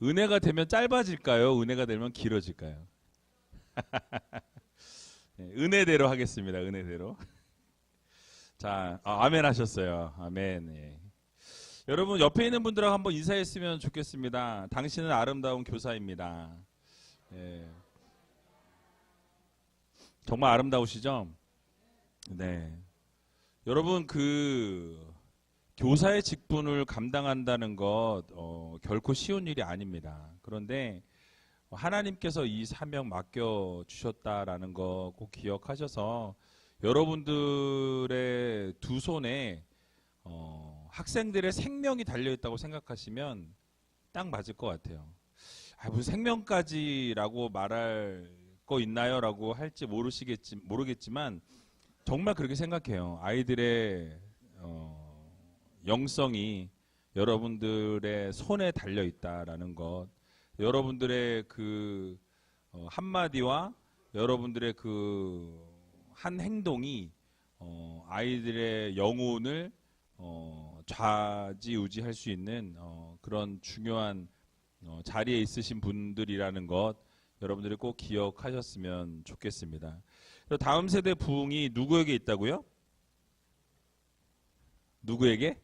은혜가 되면 짧아질까요? 은혜가 되면 길어질까요? 은혜대로 하겠습니다. 은혜대로. 자, 아멘 하셨어요. 아멘. 예. 여러분 옆에 있는 분들하고 한번 인사했으면 좋겠습니다. 당신은 아름다운 교사입니다. 예. 정말 아름다우시죠? 네. 여러분 교사의 직분을 감당한다는 것 결코 쉬운 일이 아닙니다. 그런데 하나님께서 이 사명 맡겨 주셨다라는 거 꼭 기억하셔서 여러분들의 두 손에 학생들의 생명이 달려있다고 생각하시면 딱 맞을 것 같아요. 무슨 생명까지라고 말할 거 있나요? 라고 할지 모르겠지만 정말 그렇게 생각해요. 아이들의 영성이 여러분들의 손에 달려있다라는 것, 여러분들의 그 한마디와 여러분들의 그 한 행동이 아이들의 영혼을 좌지우지할 수 있는 그런 중요한 자리에 있으신 분들이라는 것 여러분들이 꼭 기억하셨으면 좋겠습니다. 다음 세대 부흥이 누구에게 있다고요? 누구에게?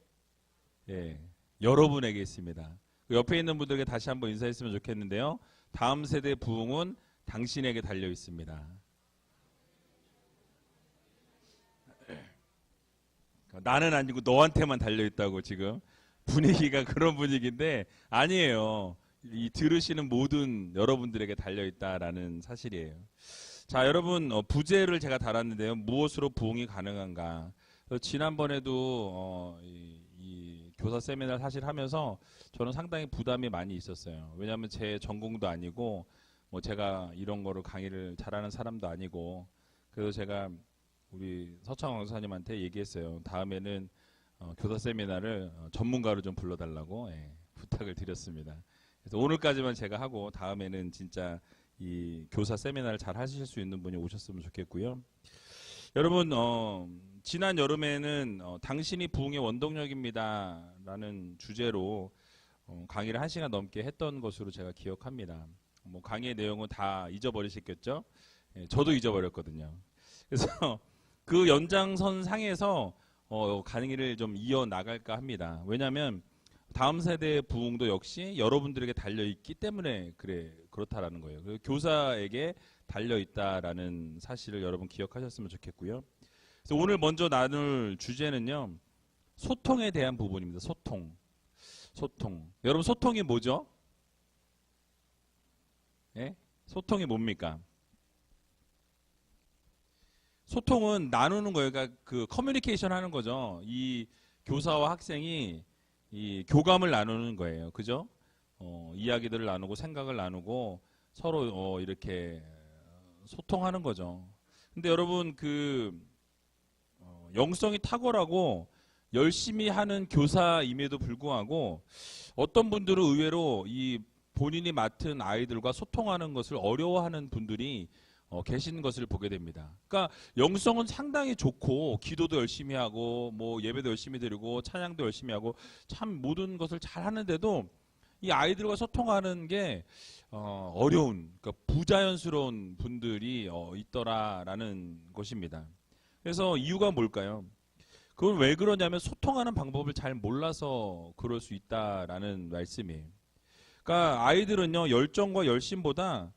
예, 여러분에게 있습니다. 옆에 있는 분들에게 다시 한번 인사했으면 좋겠는데요. 다음 세대 부흥은 당신에게 달려 있습니다. 나는 아니고 너한테만 달려있다고 지금 분위기가 그런 분위기인데 아니에요. 이 들으시는 모든 여러분들에게 달려있다라는 사실이에요. 자, 여러분 부제를 제가 달았는데요. 무엇으로 부흥이 가능한가? 지난번에도 이 교사 세미나를 사실 하면서 저는 상당히 부담이 많이 있었어요. 왜냐하면 제 전공도 아니고 뭐 제가 이런 거를 강의를 잘하는 사람도 아니고 그래서 제가 우리 서창 왕사님한테 얘기했어요. 다음에는 교사 세미나를 전문가로 좀 불러달라고 부탁을 드렸습니다. 그래서 오늘까지만 제가 하고 다음에는 진짜 이 교사 세미나를 잘 하실 수 있는 분이 오셨으면 좋겠고요. 여러분 지난 여름에는 당신이 부흥의 원동력입니다 라는 주제로 강의를 1시간 넘게 했던 것으로 제가 기억합니다. 뭐 강의의 내용은 다 잊어버리셨겠죠? 저도 잊어버렸거든요. 그래서 그 연장선 상에서 강의를 좀 이어나갈까 합니다. 왜냐하면 다음 세대의 부흥도 역시 여러분들에게 달려있기 때문에 그렇다라는 거예요. 교사에게 달려있다라는 사실을 여러분 기억하셨으면 좋겠고요. 그래서 오늘 먼저 나눌 주제는요. 소통에 대한 부분입니다. 소통. 여러분 소통이 뭐죠? 예? 소통이 뭡니까? 소통은 나누는 거예요. 그러니까 그 커뮤니케이션 하는 거죠. 이 교사와 학생이 이 교감을 나누는 거예요. 그죠? 이야기들을 나누고 생각을 나누고 서로 이렇게 소통하는 거죠. 근데 여러분 영성이 탁월하고 열심히 하는 교사임에도 불구하고 어떤 분들은 의외로 이 본인이 맡은 아이들과 소통하는 것을 어려워하는 분들이 계신 것을 보게 됩니다. 그러니까 영성은 상당히 좋고 기도도 열심히 하고 뭐 예배도 열심히 드리고 찬양도 열심히 하고 참 모든 것을 잘 하는데도 이 아이들과 소통하는 게 어려운 그러니까 부자연스러운 분들이 있더라라는 것입니다. 그래서 이유가 뭘까요? 그건 왜 그러냐면 소통하는 방법을 잘 몰라서 그럴 수 있다라는 말씀이에요. 그러니까 아이들은요 열정과 열심보다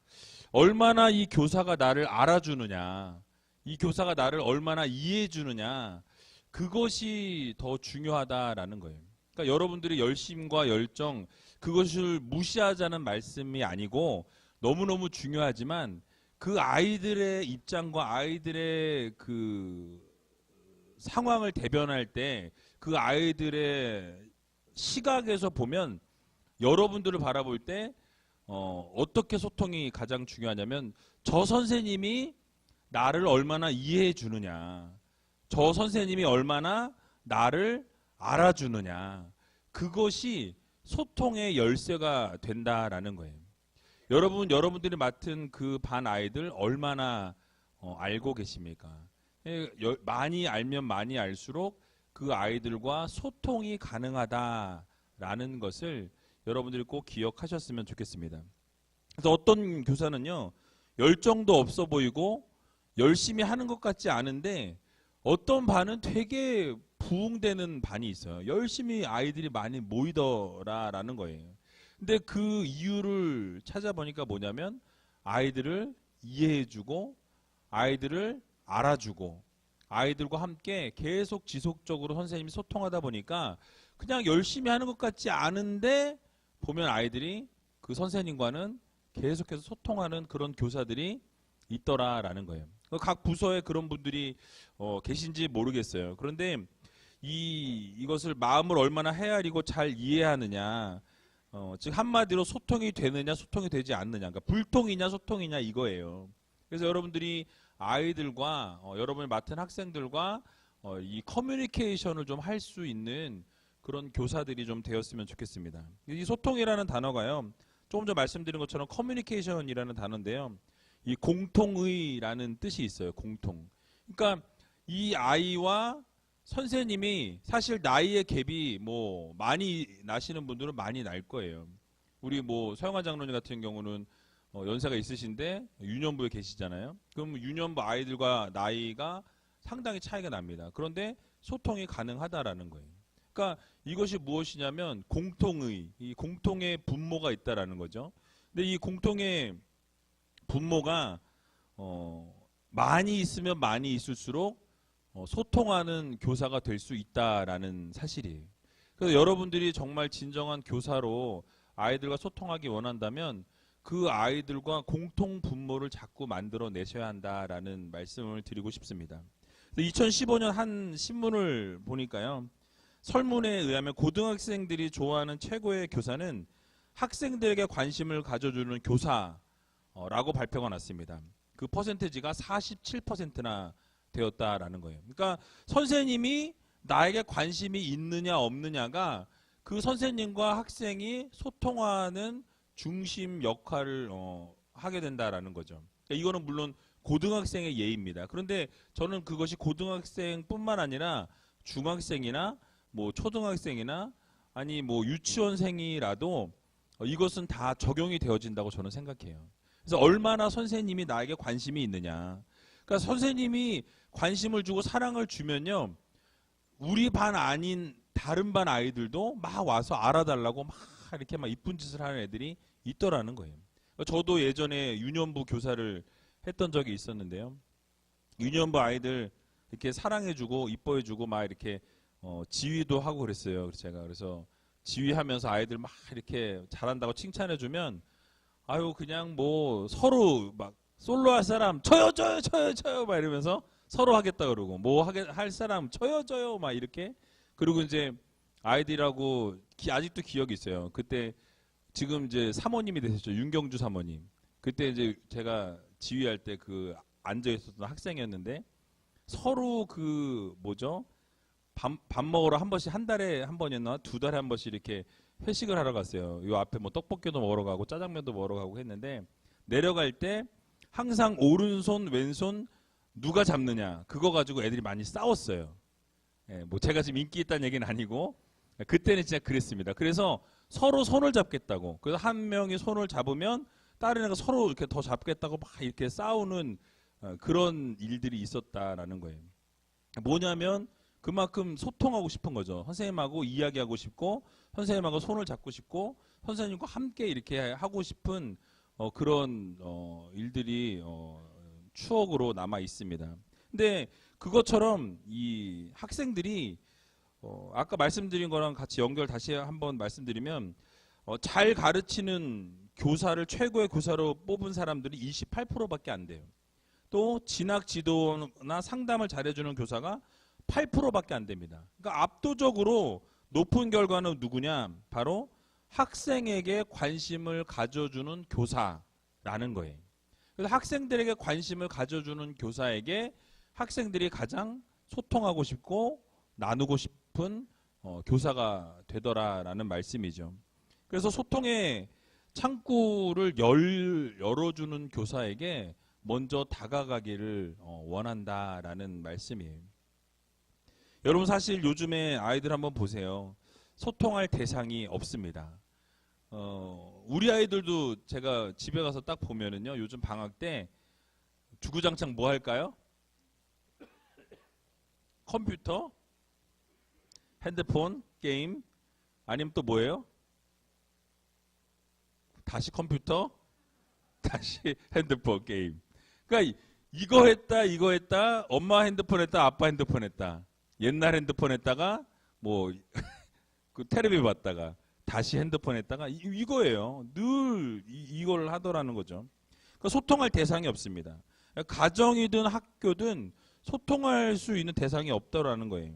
얼마나 이 교사가 나를 알아주느냐, 이 교사가 나를 얼마나 이해해주느냐, 그것이 더 중요하다라는 거예요. 그러니까 여러분들의 열심과 열정, 그것을 무시하자는 말씀이 아니고 너무너무 중요하지만 그 아이들의 입장과 아이들의 그 상황을 대변할 때 그 아이들의 시각에서 보면 여러분들을 바라볼 때 어떻게 소통이 가장 중요하냐면 저 선생님이 나를 얼마나 이해해 주느냐, 저 선생님이 얼마나 나를 알아주느냐, 그것이 소통의 열쇠가 된다라는 거예요. 여러분들이 맡은 그 반 아이들 얼마나 알고 계십니까? 많이 알면 많이 알수록 그 아이들과 소통이 가능하다라는 것을 여러분들이 꼭 기억하셨으면 좋겠습니다. 그래서 어떤 교사는요, 열정도 없어 보이고 열심히 하는 것 같지 않은데 어떤 반은 되게 부흥되는 반이 있어요. 열심히 아이들이 많이 모이더라라는 거예요. 근데 그 이유를 찾아보니까 뭐냐면 아이들을 이해해주고 아이들을 알아주고 아이들과 함께 계속 지속적으로 선생님이 소통하다 보니까 그냥 열심히 하는 것 같지 않은데 보면 아이들이 그 선생님과는 계속해서 소통하는 그런 교사들이 있더라라는 거예요. 각 부서에 그런 분들이 계신지 모르겠어요. 그런데 이것을 마음을 얼마나 헤아리고 잘 이해하느냐, 즉 한마디로 소통이 되느냐 소통이 되지 않느냐, 그러니까 불통이냐 소통이냐 이거예요. 그래서 여러분들이 아이들과 여러분이 맡은 학생들과 이 커뮤니케이션을 좀 할 수 있는 그런 교사들이 좀 되었으면 좋겠습니다. 이 소통이라는 단어가요, 조금 전 말씀드린 것처럼 커뮤니케이션이라는 단어인데요, 이 공통의라는 뜻이 있어요. 공통. 그러니까 이 아이와 선생님이 사실 나이의 갭이 뭐 많이 나시는 분들은 많이 날 거예요. 우리 뭐 서영환 장로님 같은 경우는 연세가 있으신데 유년부에 계시잖아요. 그럼 유년부 아이들과 나이가 상당히 차이가 납니다. 그런데 소통이 가능하다라는 거예요. 그러니까 이것이 무엇이냐면 공통의, 이 공통의 분모가 있다라는 거죠. 근데 이 공통의 분모가 많이 있으면 많이 있을수록 소통하는 교사가 될 수 있다라는 사실이에요. 그래서 여러분들이 정말 진정한 교사로 아이들과 소통하기 원한다면 그 아이들과 공통 분모를 자꾸 만들어 내셔야 한다라는 말씀을 드리고 싶습니다. 2015년 한 신문을 보니까요, 설문에 의하면 고등학생들이 좋아하는 최고의 교사는 학생들에게 관심을 가져주는 교사라고 발표가 났습니다. 그 퍼센테지가 47%나 되었다라는 거예요. 그러니까 선생님이 나에게 관심이 있느냐 없느냐가 그 선생님과 학생이 소통하는 중심 역할을 하게 된다라는 거죠. 그러니까 이거는 물론 고등학생의 예입니다. 그런데 저는 그것이 고등학생뿐만 아니라 중학생이나 뭐 초등학생이나 아니 뭐 유치원생이라도 이것은 다 적용이 되어진다고 저는 생각해요. 그래서 얼마나 선생님이 나에게 관심이 있느냐. 그러니까 선생님이 관심을 주고 사랑을 주면요, 우리 반 아닌 다른 반 아이들도 막 와서 알아달라고 막 이렇게 막 이쁜 짓을 하는 애들이 있더라는 거예요. 저도 예전에 유년부 교사를 했던 적이 있었는데요. 유년부 아이들 이렇게 사랑해주고 이뻐해주고 막 이렇게 지휘도 하고 그랬어요. 그래서 제가 그래서 지휘하면서 아이들 막 이렇게 잘한다고 칭찬해주면 아유 그냥 뭐 서로 막 솔로 할 사람 쳐요 막 이러면서 서로 하겠다 그러고 뭐 할 사람 쳐요 막 이렇게. 그리고 이제 아이들하고 아직도 기억이 있어요. 그때 지금 이제 사모님이 되셨죠. 윤경주 사모님. 그때 이제 제가 지휘할 때 그 앉아 있었던 학생이었는데 서로 그 뭐죠? 밥 먹으러 한 번씩 한 달에 한 번이었나 두 달에 한 번씩 이렇게 회식을 하러 갔어요. 요 앞에 뭐 떡볶이도 먹으러 가고 짜장면도 먹으러 가고 했는데 내려갈 때 항상 오른손 왼손 누가 잡느냐 그거 가지고 애들이 많이 싸웠어요. 예, 뭐 제가 지금 인기 있다는 얘기는 아니고 그때는 진짜 그랬습니다. 그래서 서로 손을 잡겠다고. 그래서 한 명이 손을 잡으면 다른 애가 서로 이렇게 더 잡겠다고 막 이렇게 싸우는 그런 일들이 있었다라는 거예요. 뭐냐면 그만큼 소통하고 싶은 거죠. 선생님하고 이야기하고 싶고 선생님하고 손을 잡고 싶고 선생님과 함께 이렇게 하고 싶은 그런 일들이 추억으로 남아 있습니다. 근데 그것처럼 이 학생들이 아까 말씀드린 거랑 같이 연결 다시 한번 말씀드리면 잘 가르치는 교사를 최고의 교사로 뽑은 사람들이 28%밖에 안 돼요. 또 진학 지도나 상담을 잘해주는 교사가 8%밖에 안 됩니다. 그러니까 압도적으로 높은 결과는 누구냐? 바로 학생에게 관심을 가져주는 교사라는 거예요. 그래서 학생들에게 관심을 가져주는 교사에게 학생들이 가장 소통하고 싶고 나누고 싶은 교사가 되더라라는 말씀이죠. 그래서 소통의 창구를 열어주는 교사에게 먼저 다가가기를 원한다라는 말씀이에요. 여러분 사실 요즘에 아이들 한번 보세요. 소통할 대상이 없습니다. 우리 아이들도 제가 집에 가서 딱 보면은요, 요즘 방학 때 주구장창 뭐 할까요? 컴퓨터, 핸드폰, 게임, 아니면 또 뭐예요? 다시 컴퓨터, 다시 핸드폰, 게임. 그러니까 이거 했다, 이거 했다, 엄마 핸드폰 했다, 아빠 핸드폰 했다. 옛날 핸드폰 했다가 뭐 그 텔레비 봤다가 다시 핸드폰 했다가 이거예요. 늘 이걸 하더라는 거죠. 그러니까 소통할 대상이 없습니다. 가정이든 학교든 소통할 수 있는 대상이 없다라는 거예요.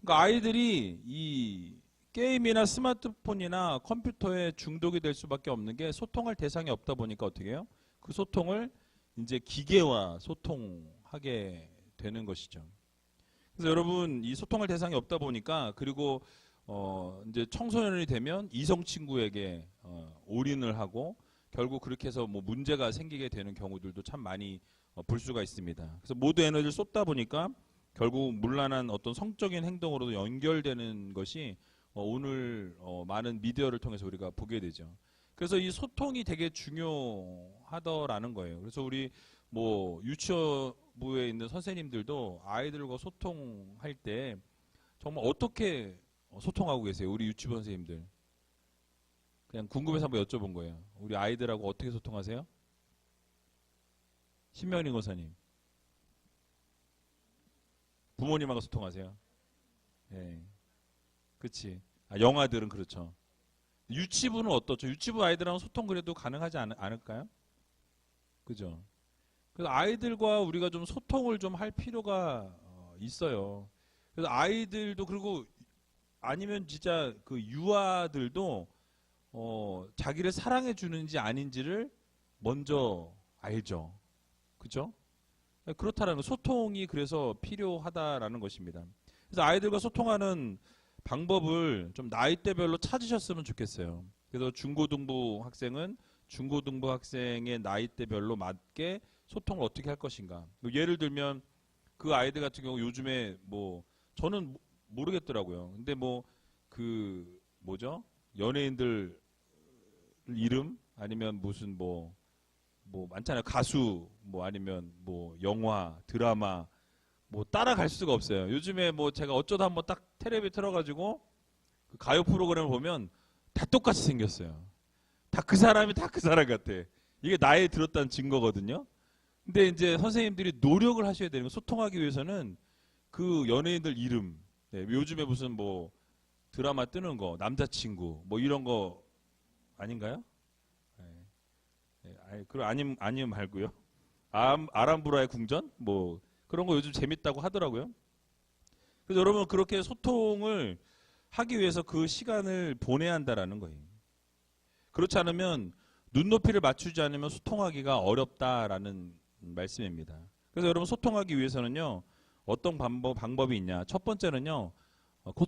그러니까 아이들이 이 게임이나 스마트폰이나 컴퓨터에 중독이 될 수밖에 없는 게 소통할 대상이 없다 보니까 어떻게 해요? 그 소통을 이제 기계와 소통하게 되는 것이죠. 그래서 여러분 이 소통할 대상이 없다 보니까 그리고 이제 청소년이 되면 이성 친구에게 올인을 하고 결국 그렇게 해서 뭐 문제가 생기게 되는 경우들도 참 많이 볼 수가 있습니다. 그래서 모두 에너지를 쏟다 보니까 결국 문란한 어떤 성적인 행동으로도 연결되는 것이 오늘 많은 미디어를 통해서 우리가 보게 되죠. 그래서 이 소통이 되게 중요하더라는 거예요. 그래서 우리 뭐 유치부에 있는 선생님들도 아이들과 소통할 때 정말 어떻게 소통하고 계세요? 우리 유치부 선생님들. 그냥 궁금해서 한번 여쭤본 거예요. 우리 아이들하고 어떻게 소통하세요? 신명린 권사님. 부모님하고 소통하세요? 예. 그치. 영아들은 그렇죠. 유치부는 어떻죠? 유치부 아이들하고 소통 그래도 가능하지 않을까요? 그죠? 그래서 아이들과 우리가 좀 소통을 좀 할 필요가 있어요. 그래서 아이들도 그리고 아니면 진짜 그 유아들도 자기를 사랑해 주는지 아닌지를 먼저 알죠. 그죠? 그렇다라는 소통이 그래서 필요하다라는 것입니다. 그래서 아이들과 소통하는 방법을 좀 나이대별로 찾으셨으면 좋겠어요. 그래서 중고등부 학생은 중고등부 학생의 나이대별로 맞게 소통을 어떻게 할 것인가. 예를 들면 그 아이들 같은 경우 요즘에 뭐 저는 모르겠더라고요. 근데 뭐 그 뭐죠? 연예인들 이름 아니면 무슨 뭐 많잖아요. 가수 뭐 아니면 뭐 영화, 드라마 뭐 따라갈 수가 없어요. 요즘에 뭐 제가 어쩌다 한번 딱 텔레비 틀어가지고 그 가요 프로그램을 보면 다 똑같이 생겼어요. 다 그 사람이 다 그 사람 같아. 이게 나이 들었다는 증거거든요. 근데 이제 선생님들이 노력을 하셔야 되는 거 소통하기 위해서는 그 연예인들 이름 요즘에 무슨 뭐 드라마 뜨는 거 남자친구 뭐 이런 거 아닌가요? 그럼 아니면 말고요. 아람브라의 궁전 뭐 그런 거 요즘 재밌다고 하더라고요. 그래서 여러분 그렇게 소통을 하기 위해서 그 시간을 보내야 한다라는 거예요. 그렇지 않으면 눈높이를 맞추지 않으면 소통하기가 어렵다라는 말씀입니다. 그래서 여러분 소통하기 위해서는요 어떤 방법이 있냐? 첫 번째는요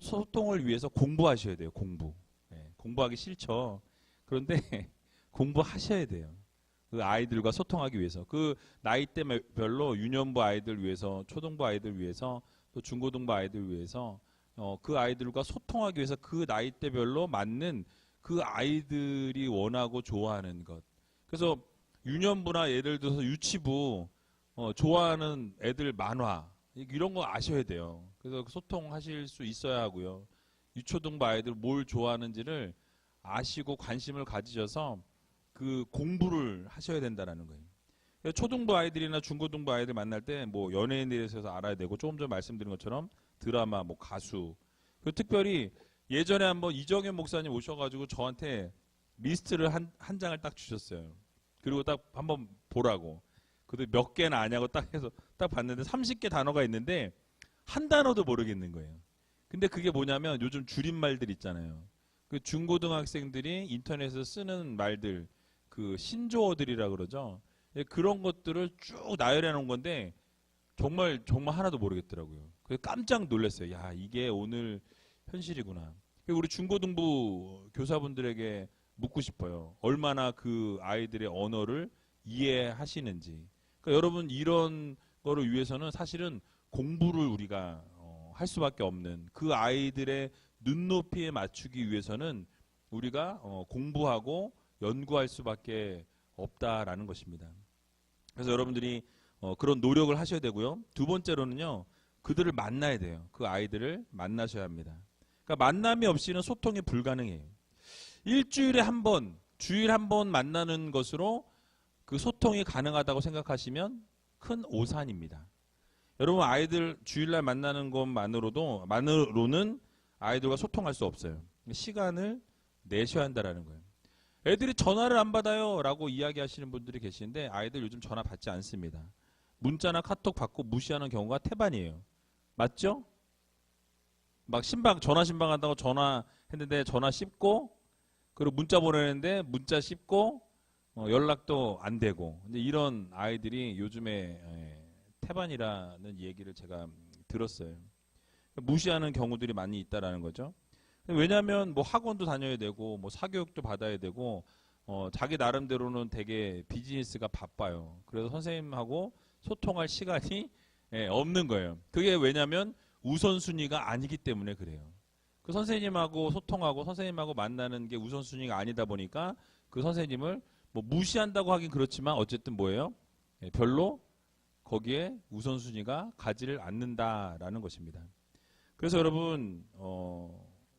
소통을 위해서 공부하셔야 돼요. 공부하기 싫죠. 그런데 공부하셔야 돼요. 그 아이들과 소통하기 위해서 그 나이대별로 유년부 아이들 위해서 초등부 아이들 위해서 또 중고등부 아이들 위해서 그 아이들과 소통하기 위해서 그 나이대별로 맞는 그 아이들이 원하고 좋아하는 것. 그래서 유년부나 예를 들어서 유치부 좋아하는 애들 만화 이런 거 아셔야 돼요. 그래서 소통하실 수 있어야 하고요. 유초등부 아이들 뭘 좋아하는지를 아시고 관심을 가지셔서 그 공부를 하셔야 된다는 거예요. 초등부 아이들이나 중고등부 아이들 만날 때 뭐 연예인에 대해서 알아야 되고 조금 전에 말씀드린 것처럼 드라마, 뭐 가수. 그리고 특별히 예전에 한번 이정현 목사님 오셔가지고 저한테 리스트를 한 장을 딱 주셨어요. 그리고 딱 한번 보라고. 그래도 몇 개나 아냐고 딱 해서 딱 봤는데 30개 단어가 있는데 한 단어도 모르겠는 거예요. 근데 그게 뭐냐면 요즘 줄임말들 있잖아요. 그 중고등학생들이 인터넷에서 쓰는 말들, 그 신조어들이라 그러죠. 그런 것들을 쭉 나열해 놓은 건데 정말 하나도 모르겠더라고요. 그래서 깜짝 놀랐어요. 야, 이게 오늘 현실이구나. 우리 중고등부 교사분들에게 묻고 싶어요. 얼마나 그 아이들의 언어를 이해하시는지. 그러니까 여러분 이런 거를 위해서는 사실은 공부를 우리가 할 수밖에 없는 그 아이들의 눈높이에 맞추기 위해서는 우리가 공부하고 연구할 수밖에 없다라는 것입니다. 그래서 여러분들이 그런 노력을 하셔야 되고요. 두 번째로는요, 그들을 만나야 돼요. 그 아이들을 만나셔야 합니다. 그러니까 만남이 없이는 소통이 불가능해요. 일주일에 한 번, 주일 한 번 만나는 것으로 그 소통이 가능하다고 생각하시면 큰 오산입니다. 여러분, 아이들 주일날 만나는 것만으로는 아이들과 소통할 수 없어요. 시간을 내셔야 한다는 거예요. 애들이 전화를 안 받아요 라고 이야기하시는 분들이 계시는데, 아이들 요즘 전화 받지 않습니다. 문자나 카톡 받고 무시하는 경우가 태반이에요. 맞죠? 막 전화 신방한다고 전화했는데 전화 씹고, 그리고 문자 보내는데 문자 씹고, 연락도 안 되고, 이제 이런 아이들이 요즘에 태반이라는 얘기를 제가 들었어요. 무시하는 경우들이 많이 있다라는 거죠. 왜냐하면 뭐 학원도 다녀야 되고, 뭐 사교육도 받아야 되고, 자기 나름대로는 되게 비즈니스가 바빠요. 그래서 선생님하고 소통할 시간이 없는 거예요. 그게 왜냐하면 우선순위가 아니기 때문에 그래요. 그 선생님하고 소통하고 선생님하고 만나는 게 우선순위가 아니다 보니까 그 선생님을 뭐 무시한다고 하긴 그렇지만 어쨌든 뭐예요? 별로 거기에 우선순위가 가지를 않는다라는 것입니다. 그래서 여러분,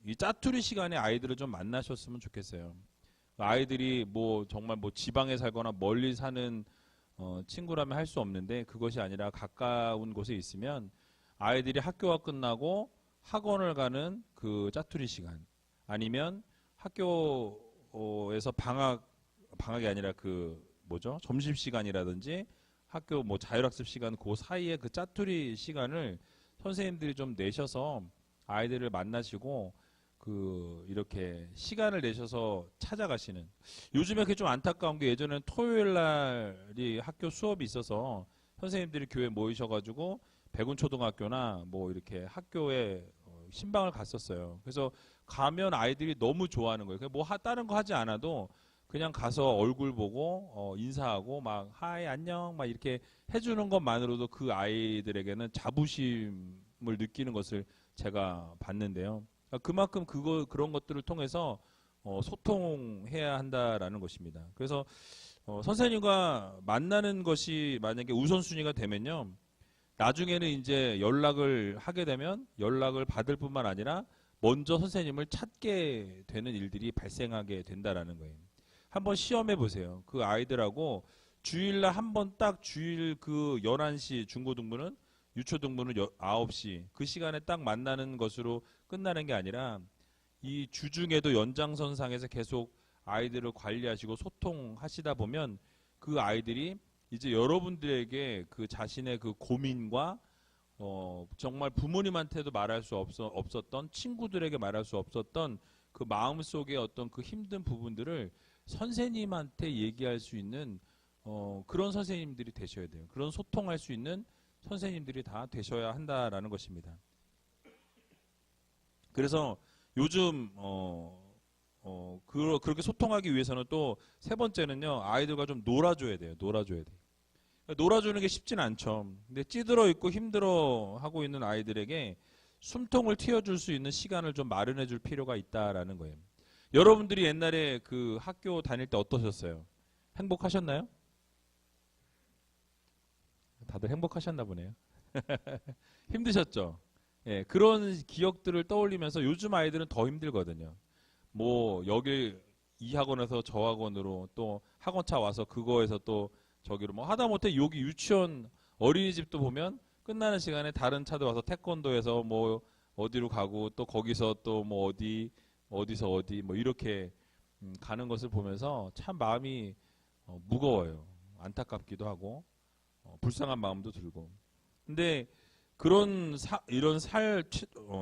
이 짜투리 시간에 아이들을 좀 만나셨으면 좋겠어요. 아이들이 뭐 정말 뭐 지방에 살거나 멀리 사는 친구라면 할 수 없는데, 그것이 아니라 가까운 곳에 있으면 아이들이 학교가 끝나고 학원을 가는 그 짜투리 시간, 아니면 학교에서 방학이 아니라 그 뭐죠? 점심 시간이라든지 학교 뭐 자율학습 시간, 그 사이에 그 짜투리 시간을 선생님들이 좀 내셔서 아이들을 만나시고 이렇게 시간을 내셔서 찾아가시는. 요즘에 그게 좀 안타까운 게, 예전에는 토요일 날이 학교 수업이 있어서 선생님들이 교회 모이셔가지고 백운초등학교나 뭐 이렇게 학교에 신방을 갔었어요. 그래서 가면 아이들이 너무 좋아하는 거예요. 뭐 다른 거 하지 않아도 그냥 가서 얼굴 보고 인사하고 막 하이 안녕 막 이렇게 해주는 것만으로도 그 아이들에게는 자부심을 느끼는 것을 제가 봤는데요. 그만큼 그런 것들을 통해서 소통해야 한다라는 것입니다. 그래서 선생님과 만나는 것이 만약에 우선순위가 되면요, 나중에는 이제 연락을 하게 되면 연락을 받을 뿐만 아니라 먼저 선생님을 찾게 되는 일들이 발생하게 된다라는 거예요. 한번 시험해 보세요. 그 아이들하고 주일날 한 번 딱 주일 그 11시 중고등부는, 유초등부는 9시 그 시간에 딱 만나는 것으로 끝나는 게 아니라 이 주중에도 연장선상에서 계속 아이들을 관리하시고 소통하시다 보면 그 아이들이 이제 여러분들에게 그 자신의 그 고민과 정말 부모님한테도 말할 수 없었던, 친구들에게 말할 수 없었던 그 마음속의 어떤 그 힘든 부분들을 선생님한테 얘기할 수 있는 그런 선생님들이 되셔야 돼요. 그런 소통할 수 있는 선생님들이 다 되셔야 한다라는 것입니다. 그래서 요즘 그렇게 소통하기 위해서는 또 세 번째는요, 아이들과 좀 놀아줘야 돼요. 놀아줘야 돼요. 놀아주는 게 쉽진 않죠. 근데 찌들어 있고 힘들어 하고 있는 아이들에게 숨통을 틔워줄 수 있는 시간을 좀 마련해 줄 필요가 있다라는 거예요. 여러분들이 옛날에 그 학교 다닐 때 어떠셨어요? 행복하셨나요? 다들 행복하셨나 보네요. 힘드셨죠? 예, 그런 기억들을 떠올리면서 요즘 아이들은 더 힘들거든요. 뭐 여기 이 학원에서 저 학원으로 또 학원차 와서 그거에서 또 저기로 뭐 하다못해 여기 유치원 어린이집도 보면 끝나는 시간에 다른 차들 와서 태권도에서 뭐 어디로 가고 또 거기서 또 뭐 어디서 어디 뭐 이렇게 가는 것을 보면서 참 마음이 무거워요. 안타깝기도 하고 불쌍한 마음도 들고. 근데 이런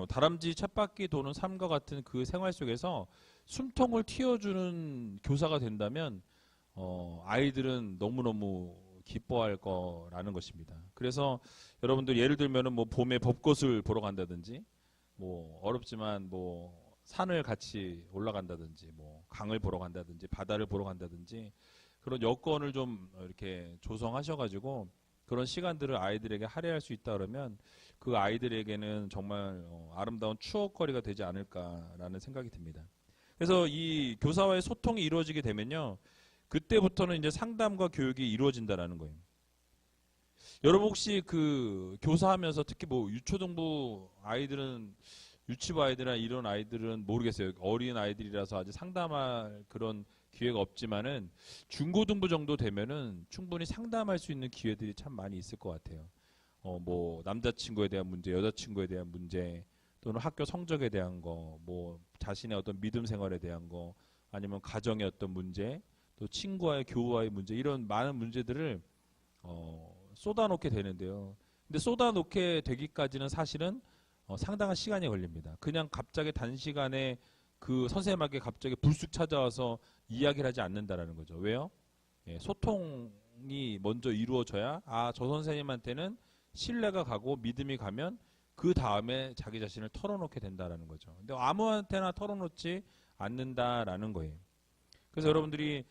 다람쥐 쳇바퀴 도는 삶과 같은 그 생활 속에서 숨통을 틔워주는 교사가 된다면 아이들은 너무너무 기뻐할 거라는 것입니다. 그래서 여러분들 예를 들면은 뭐 봄에 벚꽃을 보러 간다든지, 뭐 어렵지만 뭐 산을 같이 올라간다든지, 뭐 강을 보러 간다든지, 바다를 보러 간다든지, 그런 여건을 좀 이렇게 조성하셔가지고 그런 시간들을 아이들에게 할애할 수 있다 그러면 그 아이들에게는 정말 아름다운 추억거리가 되지 않을까라는 생각이 듭니다. 그래서 이 교사와의 소통이 이루어지게 되면요, 그때부터는 이제 상담과 교육이 이루어진다라는 거예요. 여러분 혹시 그 교사하면서 특히 뭐 유초등부 아이들은, 유치부 아이들이나 이런 아이들은 모르겠어요. 어린 아이들이라서 아직 상담할 그런 기회가 없지만은 중고등부 정도 되면은 충분히 상담할 수 있는 기회들이 참 많이 있을 것 같아요. 뭐 남자친구에 대한 문제, 여자친구에 대한 문제, 또는 학교 성적에 대한 거, 뭐 자신의 어떤 믿음 생활에 대한 거, 아니면 가정의 어떤 문제, 또 친구와의 교우와의 문제, 이런 많은 문제들을 쏟아놓게 되는데요. 근데 쏟아놓게 되기까지는 사실은 상당한 시간이 걸립니다. 그냥 갑자기 단시간에 그 선생님에게 갑자기 불쑥 찾아와서 이야기를 하지 않는다라는 거죠. 왜요? 예, 소통이 먼저 이루어져야 저 선생님한테는 신뢰가 가고 믿음이 가면 그 다음에 자기 자신을 털어놓게 된다라는 거죠. 근데 아무한테나 털어놓지 않는다라는 거예요. 그래서 여러분들이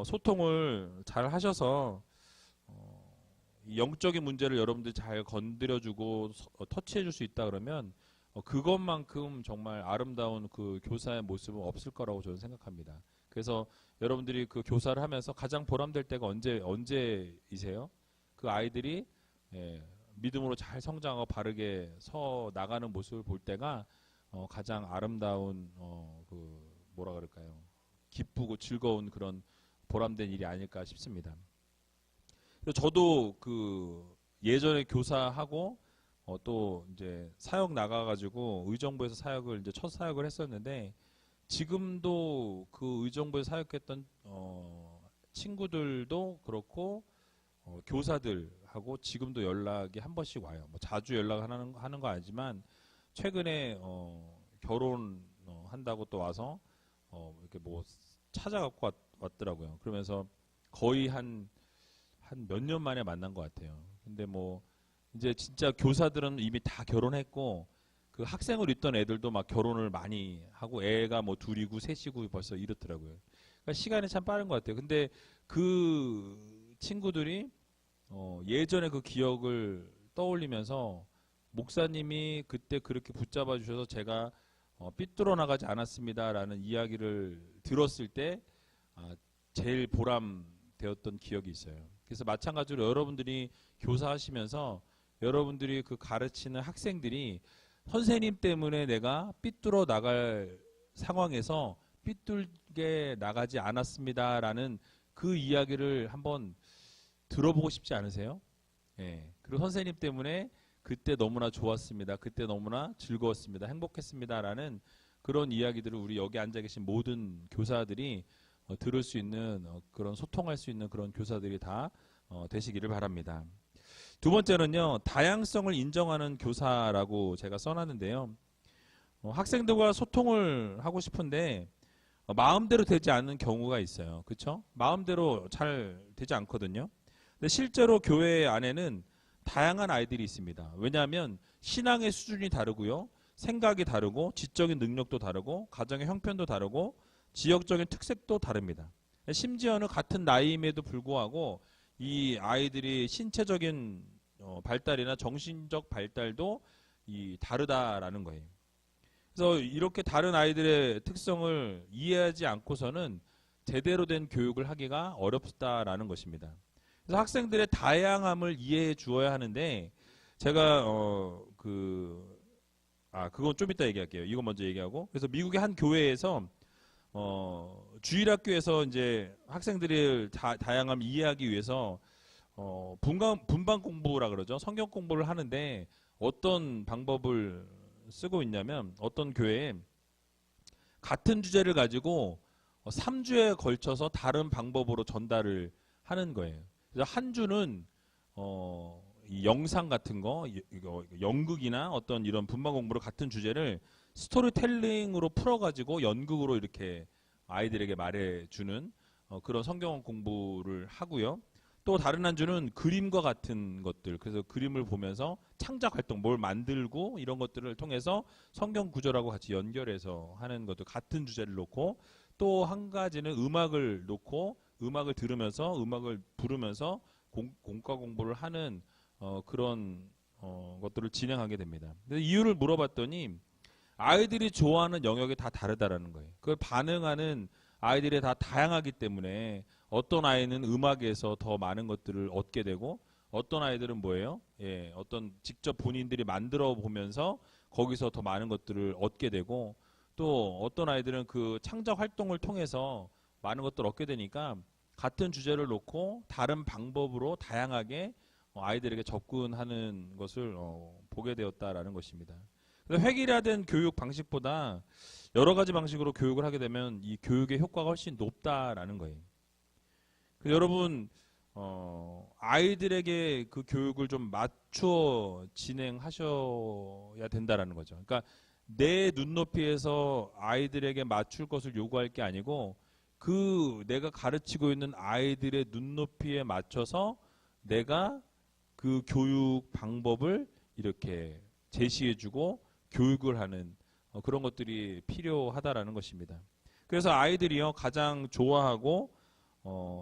소통을 잘 하셔서 이 영적인 문제를 여러분들이 잘 건드려주고 터치해줄 수 있다 그러면 그것만큼 정말 아름다운 그 교사의 모습은 없을 거라고 저는 생각합니다. 그래서 여러분들이 그 교사를 하면서 가장 보람될 때가 언제이세요? 그 아이들이 믿음으로 잘 성장하고 바르게 서 나가는 모습을 볼 때가 가장 아름다운 그 뭐라 그럴까요? 기쁘고 즐거운 그런 보람된 일이 아닐까 싶습니다. 저도 그 예전에 교사하고 또 이제 사역 나가가지고 의정부에서 사역을 이제 첫 사역을 했었는데, 지금도 그 의정부에서 사역했던 친구들도 그렇고 교사들하고 지금도 연락이 한 번씩 와요. 뭐 자주 연락하는 거 아니지만 최근에 결혼 한다고 또 와서 이렇게 뭐 찾아갖고 왔더라고요. 그러면서 거의 한 몇 년 만에 만난 것 같아요. 근데 뭐 이제 진짜 교사들은 이미 다 결혼했고, 그 학생을 있던 애들도 막 결혼을 많이 하고 애가 뭐 둘이고 셋이고 벌써 이렇더라고요. 그러니까 시간이 참 빠른 것 같아요. 근데 그 친구들이 예전에 그 기억을 떠올리면서 목사님이 그때 그렇게 붙잡아 주셔서 제가 삐뚤어 나가지 않았습니다라는 이야기를 들었을 때 제일 보람되었던 기억이 있어요. 그래서 마찬가지로 여러분들이 교사하시면서 여러분들이 그 가르치는 학생들이 선생님 때문에 내가 삐뚤어 나갈 상황에서 삐뚤게 나가지 않았습니다라는 그 이야기를 한번 들어보고 싶지 않으세요? 예. 그리고 선생님 때문에 그때 너무나 좋았습니다. 그때 너무나 즐거웠습니다. 행복했습니다라는 그런 이야기들을 우리 여기 앉아 계신 모든 교사들이 들을 수 있는 그런 소통할 수 있는 그런 교사들이 다 되시기를 바랍니다. 두 번째는요, 다양성을 인정하는 교사라고 제가 써놨는데요. 학생들과 소통을 하고 싶은데 마음대로 되지 않는 경우가 있어요. 그렇죠? 마음대로 잘 되지 않거든요. 근데 실제로 교회 안에는 다양한 아이들이 있습니다. 왜냐하면 신앙의 수준이 다르고요, 생각이 다르고, 지적인 능력도 다르고, 가정의 형편도 다르고, 지역적인 특색도 다릅니다. 심지어는 같은 나이임에도 불구하고 이 아이들이 신체적인 발달이나 정신적 발달도 다르다라는 거예요. 그래서 이렇게 다른 아이들의 특성을 이해하지 않고서는 제대로 된 교육을 하기가 어렵다라는 것입니다. 그래서 학생들의 다양함을 이해해 주어야 하는데, 제가 그건 좀 이따 얘기할게요. 이거 먼저 얘기하고. 그래서 미국의 한 교회에서 주일학교에서 이제 학생들을 다양함을 이해하기 위해서 분반 공부라 그러죠. 성경 공부를 하는데 어떤 방법을 쓰고 있냐면, 어떤 교회에 같은 주제를 가지고 3주에 걸쳐서 다른 방법으로 전달을 하는 거예요. 그래서 한 주는 이 영상 같은 거, 연극이나 어떤 이런 분반 공부를 같은 주제를 스토리텔링으로 풀어가지고 연극으로 이렇게 아이들에게 말해주는 그런 성경 공부를 하고요. 또 다른 한 주는 그림과 같은 것들, 그래서 그림을 보면서 창작 활동, 뭘 만들고 이런 것들을 통해서 성경 구절하고 같이 연결해서 하는 것도 같은 주제를 놓고, 또 한 가지는 음악을 놓고 음악을 들으면서 음악을 부르면서 공과 공부를 하는 그런 것들을 진행하게 됩니다. 이유를 물어봤더니 아이들이 좋아하는 영역이 다 다르다라는 거예요. 그걸 반응하는 아이들이 다 다양하기 때문에 어떤 아이는 음악에서 더 많은 것들을 얻게 되고 어떤 아이들은 뭐예요? 예, 어떤 직접 본인들이 만들어 보면서 거기서 더 많은 것들을 얻게 되고 또 어떤 아이들은 그 창작 활동을 통해서 많은 것들을 얻게 되니까 같은 주제를 놓고 다른 방법으로 다양하게 아이들에게 접근하는 것을 보게 되었다라는 것입니다. 그래서 획일화된 교육 방식보다 여러 가지 방식으로 교육을 하게 되면 이 교육의 효과가 훨씬 높다라는 거예요. 여러분 아이들에게 그 교육을 좀 맞추어 진행하셔야 된다라는 거죠. 그러니까 내 눈높이에서 아이들에게 맞출 것을 요구할 게 아니고 그 내가 가르치고 있는 아이들의 눈높이에 맞춰서 내가 그 교육 방법을 이렇게 제시해주고 교육을 하는 그런 것들이 필요하다라는 것입니다. 그래서 아이들이요 가장 좋아하고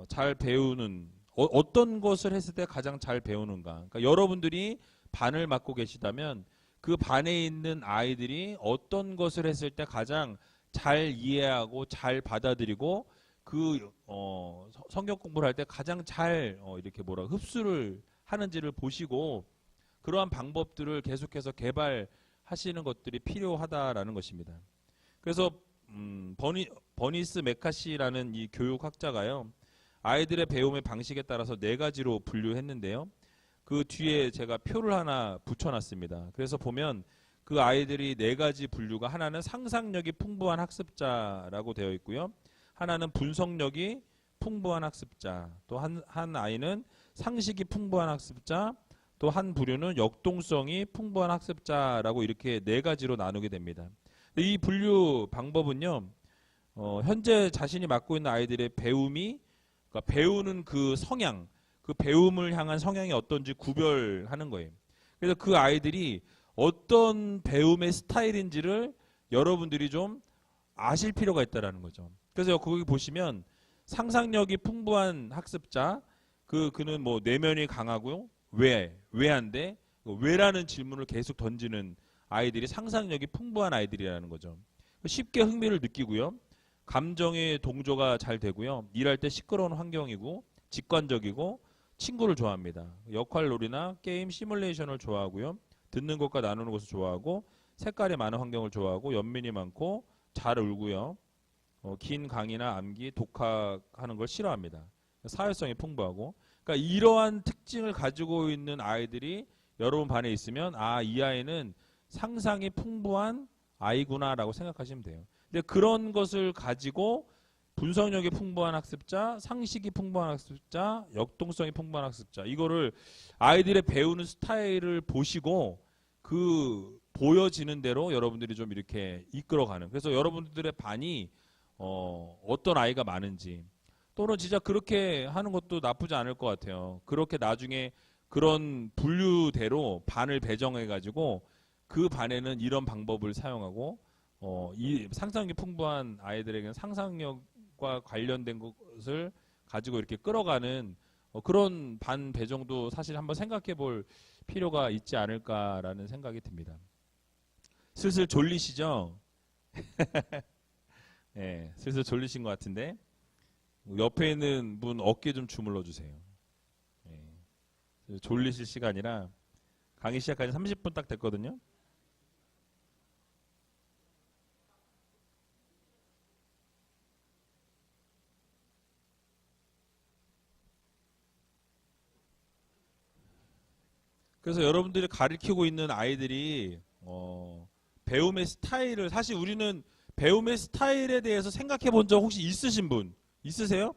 잘 배우는 어떤 것을 했을 때 가장 잘 배우는가. 그러니까 여러분들이 반을 맡고 계시다면 그 반에 있는 아이들이 어떤 것을 했을 때 가장 잘 이해하고 잘 받아들이고 그 성격 공부를 할 때 가장 잘 이렇게 흡수를 하는지를 보시고 그러한 방법들을 계속해서 개발하시는 것들이 필요하다라는 것입니다. 그래서 버니스 메카시라는 이 교육학자가요 아이들의 배움의 방식에 따라서 4가지로 분류했는데요. 그 뒤에 제가 표를 하나 붙여놨습니다. 그래서 보면 그 아이들이 4가지 분류가 하나는 상상력이 풍부한 학습자라고 되어 있고요. 하나는 분석력이 풍부한 학습자, 또 한 아이는 상식이 풍부한 학습자, 또 한 부류는 역동성이 풍부한 학습자라고 이렇게 4가지로 나누게 됩니다. 이 분류 방법은요, 현재 자신이 맡고 있는 아이들의 배움이, 그러니까 배우는 그 성향, 그 배움을 향한 성향이 어떤지 구별하는 거예요. 그래서 그 아이들이 어떤 배움의 스타일인지를 여러분들이 좀 아실 필요가 있다는 거죠. 그래서 거기 보시면 상상력이 풍부한 학습자, 그는 뭐 내면이 강하고요. 왜한데? 왜라는 질문을 계속 던지는 아이들이 상상력이 풍부한 아이들이라는 거죠. 쉽게 흥미를 느끼고요. 감정의 동조가 잘 되고요. 일할 때 시끄러운 환경이고 직관적이고 친구를 좋아합니다. 역할놀이나 게임 시뮬레이션을 좋아하고요. 듣는 것과 나누는 것을 좋아하고 색깔이 많은 환경을 좋아하고 연민이 많고 잘 울고요. 긴 강의나 암기, 독학하는 걸 싫어합니다. 사회성이 풍부하고 그러니까 이러한 특징을 가지고 있는 아이들이 여러분 반에 있으면 이 아이는 상상이 풍부한 아이구나라고 생각하시면 돼요. 근데 그런 것을 가지고 분석력이 풍부한 학습자, 상식이 풍부한 학습자, 역동성이 풍부한 학습자 이거를 아이들의 배우는 스타일을 보시고 그 보여지는 대로 여러분들이 좀 이렇게 이끌어가는 그래서 여러분들의 반이 어떤 아이가 많은지 또는 진짜 그렇게 하는 것도 나쁘지 않을 것 같아요. 그렇게 나중에 그런 분류대로 반을 배정해가지고 그 반에는 이런 방법을 사용하고 이 상상력이 풍부한 아이들에게는 상상력과 관련된 것을 가지고 이렇게 끌어가는 그런 반 배정도 사실 한번 생각해 볼 필요가 있지 않을까라는 생각이 듭니다. 슬슬 졸리시죠? 네, 슬슬 졸리신 것 같은데 옆에 있는 분 어깨 좀 주물러 주세요. 네, 졸리실 시간이라 강의 시작한 지 30분 딱 됐거든요. 그래서 여러분들이 가르치고 있는 아이들이 배움의 스타일을 사실 우리는 배움의 스타일에 대해서 생각해 본 적 혹시 있으신 분 있으세요?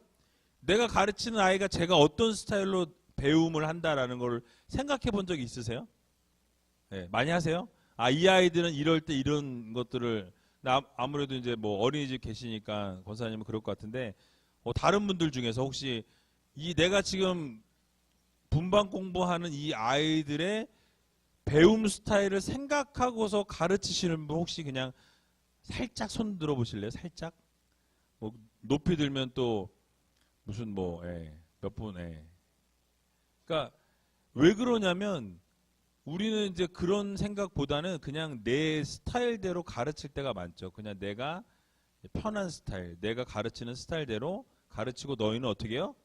내가 가르치는 아이가 제가 어떤 스타일로 배움을 한다라는 걸 생각해 본 적이 있으세요? 네, 많이 하세요? 이 아이들은 이럴 때 이런 것들을 아무래도 이제 뭐 어린이집 계시니까 권사님은 그럴 것 같은데 다른 분들 중에서 혹시 이 내가 지금 분반 공부하는 이 아이들의 배움 스타일을 생각하고서 가르치시는 분 혹시 그냥 살짝 손 들어 보실래요? 살짝? 뭐 높이 들면 또 무슨 몇 분, 그러니까 왜 그러냐면 우리는 이제 그런 생각보다는 그냥 내 스타일대로 가르칠 때가 많죠. 그냥 내가 편한 스타일, 내가 가르치는 스타일대로 가르치고 너희는 어떻게 해요?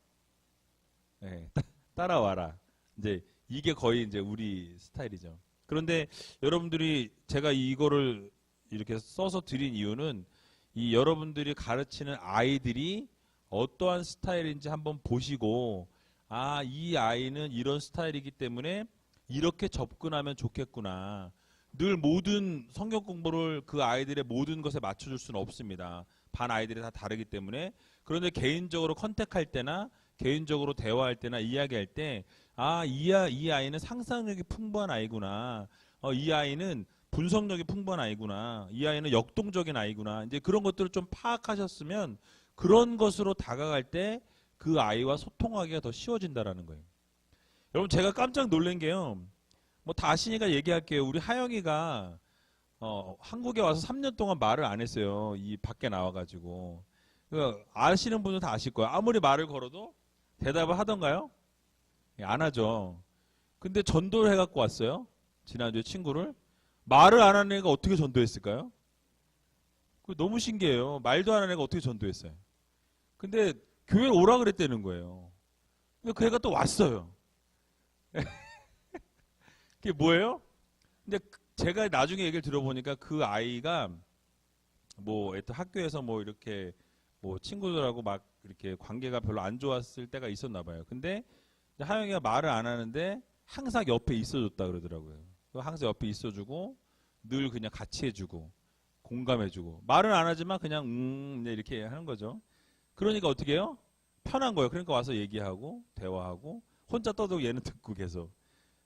네, 따라와라. 이제 이게 거의 이제 우리 스타일이죠. 그런데 여러분들이 제가 이거를 이렇게 써서 드린 이유는 이 여러분들이 가르치는 아이들이 어떠한 스타일인지 한번 보시고 아, 이 아이는 이런 스타일이기 때문에 이렇게 접근하면 좋겠구나. 늘 모든 성경 공부를 그 아이들의 모든 것에 맞춰줄 수는 없습니다. 반 아이들이 다 다르기 때문에. 그런데 개인적으로 컨택할 때나 개인적으로 대화할 때나 이야기할 때 아, 이 아이는 상상력이 풍부한 아이구나. 이 아이는 분석력이 풍부한 아이구나. 이 아이는 역동적인 아이구나. 이제 그런 것들을 좀 파악하셨으면 그런 것으로 다가갈 때 그 아이와 소통하기가 더 쉬워진다라는 거예요. 여러분 제가 깜짝 놀란 게요. 뭐 다 아시니까 얘기할게요. 우리 하영이가 한국에 와서 3년 동안 말을 안 했어요. 이 밖에 나와가지고. 아시는 분은 다 아실 거예요. 아무리 말을 걸어도 대답을 하던가요? 예, 안 하죠. 근데 전도를 해갖고 왔어요. 지난주에 친구를. 말을 안 하는 애가 어떻게 전도했을까요? 너무 신기해요. 말도 안 하는 애가 어떻게 전도했어요. 근데 교회에 오라 그랬다는 거예요. 근데 그 애가 또 왔어요. 그게 뭐예요? 근데 제가 나중에 얘기를 들어보니까 그 아이가 뭐 학교에서 뭐 이렇게 뭐 친구들하고 막 이렇게 관계가 별로 안 좋았을 때가 있었나 봐요. 근데 하영이가 말을 안 하는데 항상 옆에 있어줬다 그러더라고요. 항상 옆에 있어주고 늘 그냥 같이 해주고 공감해주고 말은 안 하지만 그냥 이렇게 하는 거죠. 그러니까 어떻게 해요? 편한 거예요. 그러니까 와서 얘기하고 대화하고 혼자 떠들고 얘는 듣고 계속.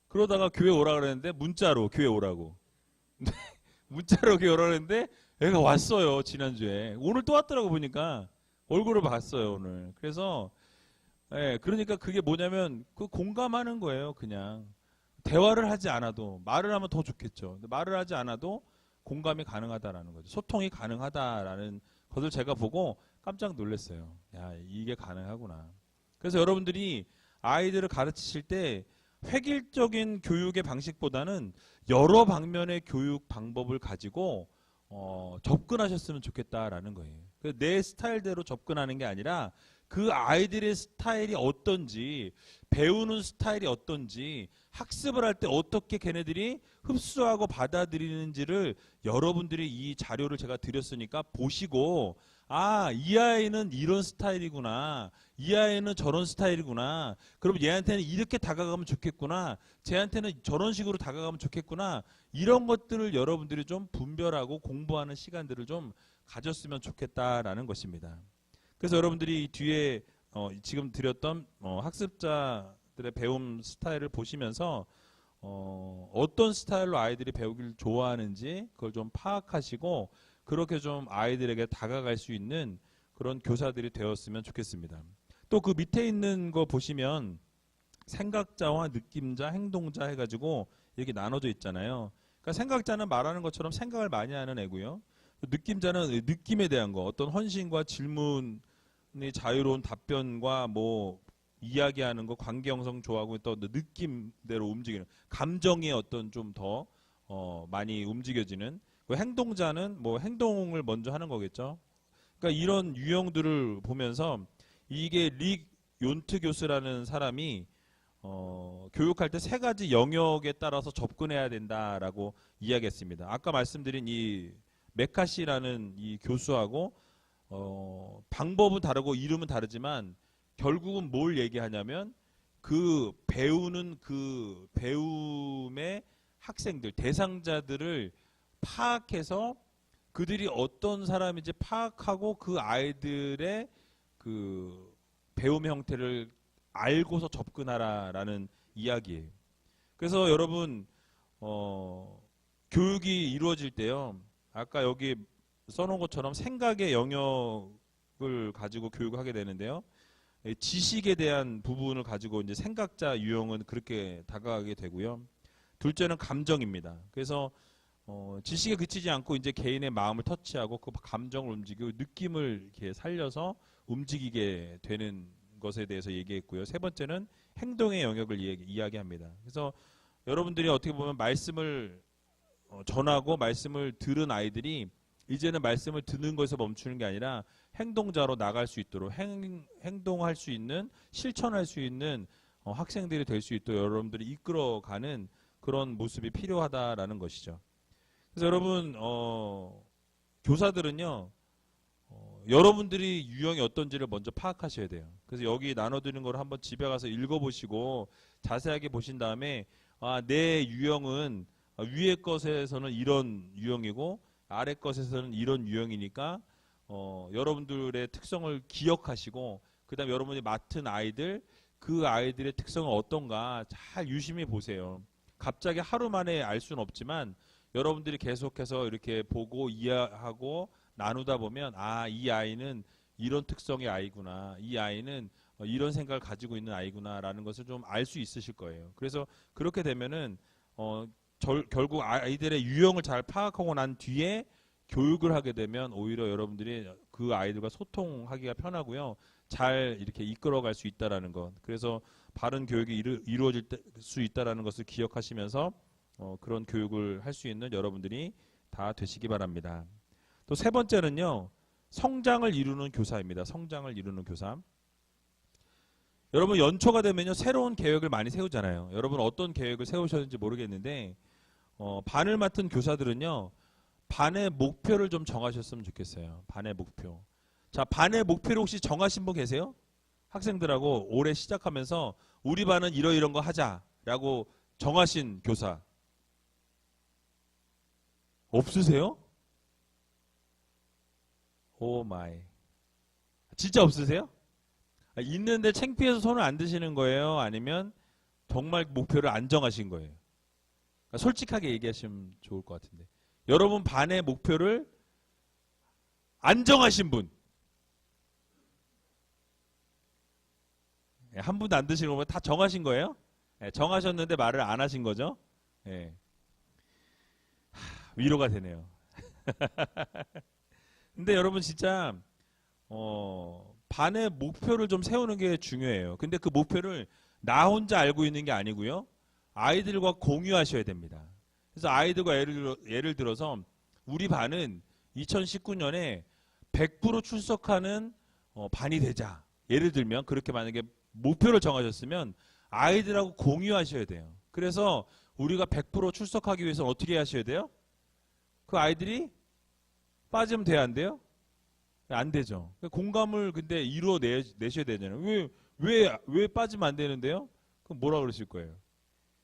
그러다가 교회 오라 그랬는데 문자로 교회 오라고. 문자로 교회 오라 그랬는데 애가 왔어요. 지난주에. 오늘 또 왔더라고 보니까. 얼굴을 봤어요 오늘. 그래서 예, 그러니까 그게 뭐냐면 그 공감하는 거예요. 그냥. 대화를 하지 않아도 말을 하면 더 좋겠죠. 근데 말을 하지 않아도 공감이 가능하다라는 거죠. 소통이 가능하다라는 것을 제가 보고 깜짝 놀랐어요. 야, 이게 가능하구나. 그래서 여러분들이 아이들을 가르치실 때 획일적인 교육의 방식보다는 여러 방면의 교육 방법을 가지고 접근하셨으면 좋겠다라는 거예요. 내 스타일대로 접근하는 게 아니라 그 아이들의 스타일이 어떤지, 배우는 스타일이 어떤지, 학습을 할 때 어떻게 걔네들이 흡수하고 받아들이는지를 여러분들이 이 자료를 제가 드렸으니까 보시고 아, 이 아이는 이런 스타일이구나. 이 아이는 저런 스타일이구나. 그럼 얘한테는 이렇게 다가가면 좋겠구나. 쟤한테는 저런 식으로 다가가면 좋겠구나. 이런 것들을 여러분들이 좀 분별하고 공부하는 시간들을 좀 가졌으면 좋겠다라는 것입니다. 그래서 여러분들이 뒤에 지금 드렸던 학습자들의 배움 스타일을 보시면서 어떤 스타일로 아이들이 배우기를 좋아하는지 그걸 좀 파악하시고 그렇게 좀 아이들에게 다가갈 수 있는 그런 교사들이 되었으면 좋겠습니다. 또 그 밑에 있는 거 보시면 생각자와 느낌자, 행동자 해가지고 이렇게 나눠져 있잖아요. 그러니까 생각자는 말하는 것처럼 생각을 많이 하는 애고요. 느낌자는 느낌에 대한 거, 어떤 헌신과 질문이 자유로운 답변과 뭐 이야기하는 거, 관계 형성 좋아하고 또 느낌대로 움직이는 감정이 어떤 좀 더 많이 움직여지는 행동자는 뭐 행동을 먼저 하는 거겠죠. 그러니까 이런 유형들을 보면서 이게 릭 요트 교수라는 사람이 교육할 때 세 가지 영역에 따라서 접근해야 된다라고 이야기했습니다. 아까 말씀드린 이 메카시라는 이 교수하고 방법은 다르고 이름은 다르지만 결국은 뭘 얘기하냐면 그 배우는 그 배움의 학생들, 대상자들을 파악해서 그들이 어떤 사람인지 파악하고 그 아이들의 그 배움 형태를 알고서 접근하라라는 이야기예요. 그래서 여러분 교육이 이루어질 때요. 아까 여기 써놓은 것처럼 생각의 영역을 가지고 교육을 하게 되는데요. 지식에 대한 부분을 가지고 이제 생각자 유형은 그렇게 다가가게 되고요. 둘째는 감정입니다. 그래서 지식에 그치지 않고 이제 개인의 마음을 터치하고 그 감정을 움직이고 느낌을 이렇게 살려서 움직이게 되는 것에 대해서 얘기했고요. 세 번째는 행동의 영역을 이야기합니다. 그래서 여러분들이 어떻게 보면 말씀을 전하고 말씀을 들은 아이들이 이제는 말씀을 듣는 것에서 멈추는 게 아니라 행동자로 나갈 수 있도록 행동할 수 있는, 실천할 수 있는 학생들이 될 수 있도록 여러분들이 이끌어가는 그런 모습이 필요하다라는 것이죠. 그래서 여러분 교사들은요, 여러분들이 유형이 어떤지를 먼저 파악하셔야 돼요. 그래서 여기 나눠드리는 걸 한번 집에 가서 읽어보시고 자세하게 보신 다음에 내 유형은 위에 것에서는 이런 유형이고 아래 것에서는 이런 유형이니까 여러분들의 특성을 기억하시고 그 다음에 여러분이 맡은 아이들, 그 아이들의 특성은 어떤가 잘 유심히 보세요. 갑자기 하루 만에 알 수는 없지만 여러분들이 계속해서 이렇게 보고 이해하고 나누다 보면 이 아이는 이런 특성의 아이구나, 이 아이는 이런 생각을 가지고 있는 아이구나 라는 것을 좀 알 수 있으실 거예요. 그래서 그렇게 되면은 결국 아이들의 유형을 잘 파악하고 난 뒤에 교육을 하게 되면 오히려 여러분들이 그 아이들과 소통하기가 편하고요, 잘 이렇게 이끌어갈 수 있다라는 것. 그래서 바른 교육이 이루어질 수 있다라는 것을 기억하시면서 그런 교육을 할 수 있는 여러분들이 다 되시기 바랍니다. 또 세 번째는요, 성장을 이루는 교사입니다. 성장을 이루는 교사. 여러분 연초가 되면요, 새로운 계획을 많이 세우잖아요. 여러분 어떤 계획을 세우셨는지 모르겠는데 반을 맡은 교사들은요, 반의 목표를 좀 정하셨으면 좋겠어요. 반의 목표. 자, 반의 목표를 혹시 정하신 분 계세요? 학생들하고 올해 시작하면서 우리 반은 이런 거 하자라고 정하신 교사 없으세요? 오 마이. 진짜 없으세요? 있는데 창피해서 손을 안 드시는 거예요? 아니면 정말 목표를 안 정하신 거예요? 솔직하게 얘기하시면 좋을 것 같은데. 여러분 반의 목표를 안 정하신 분. 한 분도 안 드시는 거면 다 정하신 거예요? 정하셨는데 말을 안 하신 거죠? 위로가 되네요. 근데 여러분 진짜 반의 목표를 좀 세우는 게 중요해요. 근데 그 목표를 나 혼자 알고 있는 게 아니고요, 아이들과 공유하셔야 됩니다. 그래서 아이들과 예를 들어서 우리 반은 2019년에 100% 출석하는 반이 되자. 예를 들면 그렇게 만약에 목표를 정하셨으면 아이들하고 공유하셔야 돼요. 그래서 우리가 100% 출석하기 위해서는 어떻게 하셔야 돼요? 그 아이들이 빠지면 돼야 안 돼요? 안 되죠. 공감을 근데 이루어내셔야 되잖아요. 왜 빠지면 안 되는데요? 그럼 뭐라 그러실 거예요?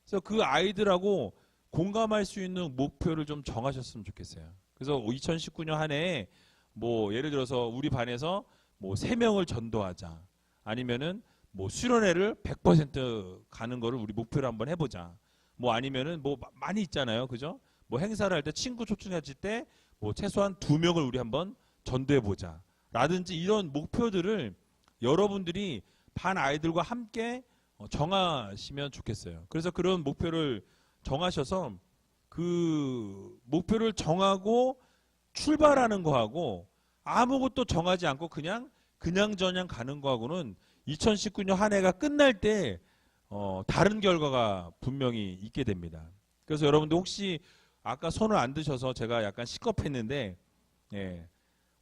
그래서 그 아이들하고 공감할 수 있는 목표를 좀 정하셨으면 좋겠어요. 그래서 2019년 한 해에 뭐 예를 들어서 우리 반에서 뭐 3명을 전도하자. 아니면은 뭐 수련회를 100% 가는 거를 우리 목표로 한번 해보자. 뭐 아니면은 뭐 많이 있잖아요. 그죠? 뭐 행사를 할 때 친구 초청했을 때 뭐 최소한 2명을 우리 한번 전도해보자. 라든지 이런 목표들을 여러분들이 반 아이들과 함께 정하시면 좋겠어요. 그래서 그런 목표를 정하셔서 그 목표를 정하고 출발하는 거하고 아무것도 정하지 않고 그냥저냥 가는 거하고는 2019년 한 해가 끝날 때 다른 결과가 분명히 있게 됩니다. 그래서 여러분들 혹시 아까 손을 안 드셔서 제가 약간 시겁했는데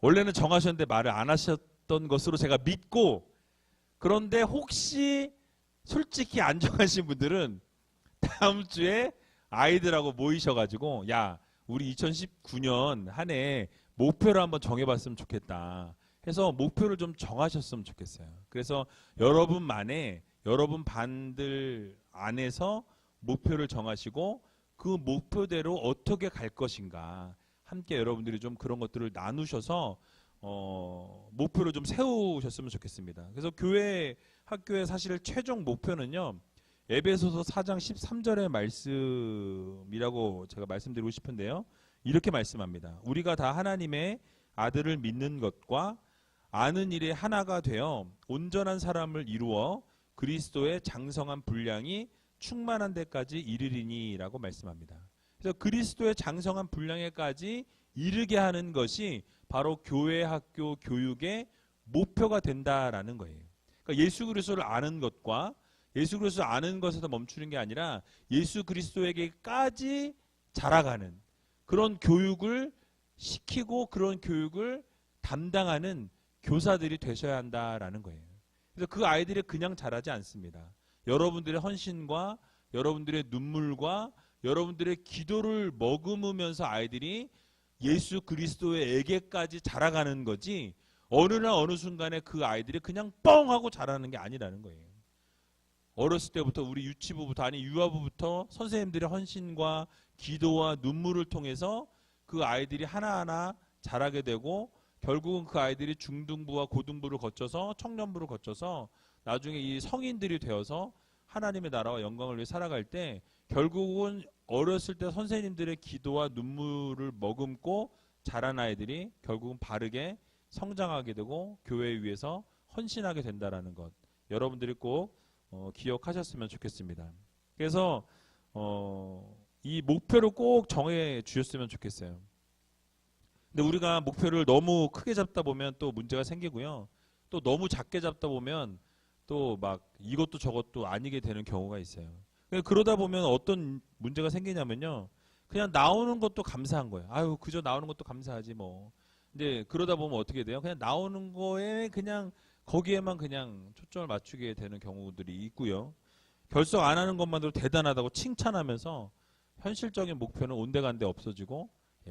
원래는 정하셨는데 말을 안 하셨던 것으로 제가 믿고, 그런데 혹시 솔직히 안 정하신 분들은 다음 주에 아이들하고 모이셔가지고 야, 우리 2019년 한 해 목표를 한번 정해봤으면 좋겠다 해서 목표를 좀 정하셨으면 좋겠어요. 그래서 여러분만의 여러분 반들 안에서 목표를 정하시고 그 목표대로 어떻게 갈 것인가 함께 여러분들이 좀 그런 것들을 나누셔서 목표를 좀 세우셨으면 좋겠습니다. 그래서 학교의 사실 최종 목표는요, 에베소서 4장 13절의 말씀이라고 제가 말씀드리고 싶은데요, 이렇게 말씀합니다. 우리가 다 하나님의 아들을 믿는 것과 아는 일에 하나가 되어 온전한 사람을 이루어 그리스도의 장성한 분량이 충만한 데까지 이르리니 라고 말씀합니다. 그래서 그리스도의 장성한 분량에까지 이르게 하는 것이 바로 교회 학교 교육의 목표가 된다라는 거예요. 그러니까 예수 그리스도를 아는 것과 예수 그리스도 아는 것에서 멈추는 게 아니라 예수 그리스도에게까지 자라가는 그런 교육을 시키고 그런 교육을 담당하는 교사들이 되셔야 한다라는 거예요. 그래서 그 아이들이 그냥 자라지 않습니다. 여러분들의 헌신과 여러분들의 눈물과 여러분들의 기도를 머금으면서 아이들이 예수 그리스도에게까지 자라가는 거지, 어느 날 어느 순간에 그 아이들이 그냥 뻥 하고 자라는 게 아니라는 거예요. 어렸을 때부터 우리 유치부부터 아니 유아부부터 선생님들의 헌신과 기도와 눈물을 통해서 그 아이들이 하나하나 자라게 되고 결국은 그 아이들이 중등부와 고등부를 거쳐서 청년부를 거쳐서 나중에 이 성인들이 되어서 하나님의 나라와 영광을 위해 살아갈 때 결국은 어렸을 때 선생님들의 기도와 눈물을 머금고 자란 아이들이 결국은 바르게 성장하게 되고 교회에 위해서 헌신하게 된다라는 것, 여러분들이 꼭 기억하셨으면 좋겠습니다. 그래서 이 목표를 꼭 정해 주셨으면 좋겠어요. 근데 우리가 목표를 너무 크게 잡다 보면 또 문제가 생기고요. 또 너무 작게 잡다 보면 또 막 이것도 저것도 아니게 되는 경우가 있어요. 그러다 보면 어떤 문제가 생기냐면요. 그냥 나오는 것도 감사한 거예요. 아유, 그저 나오는 것도 감사하지 뭐. 근데 그러다 보면 어떻게 돼요? 그냥 나오는 거에 그냥 거기에만 그냥 초점을 맞추게 되는 경우들이 있고요. 결석 안 하는 것만으로 대단하다고 칭찬하면서 현실적인 목표는 온데간데 없어지고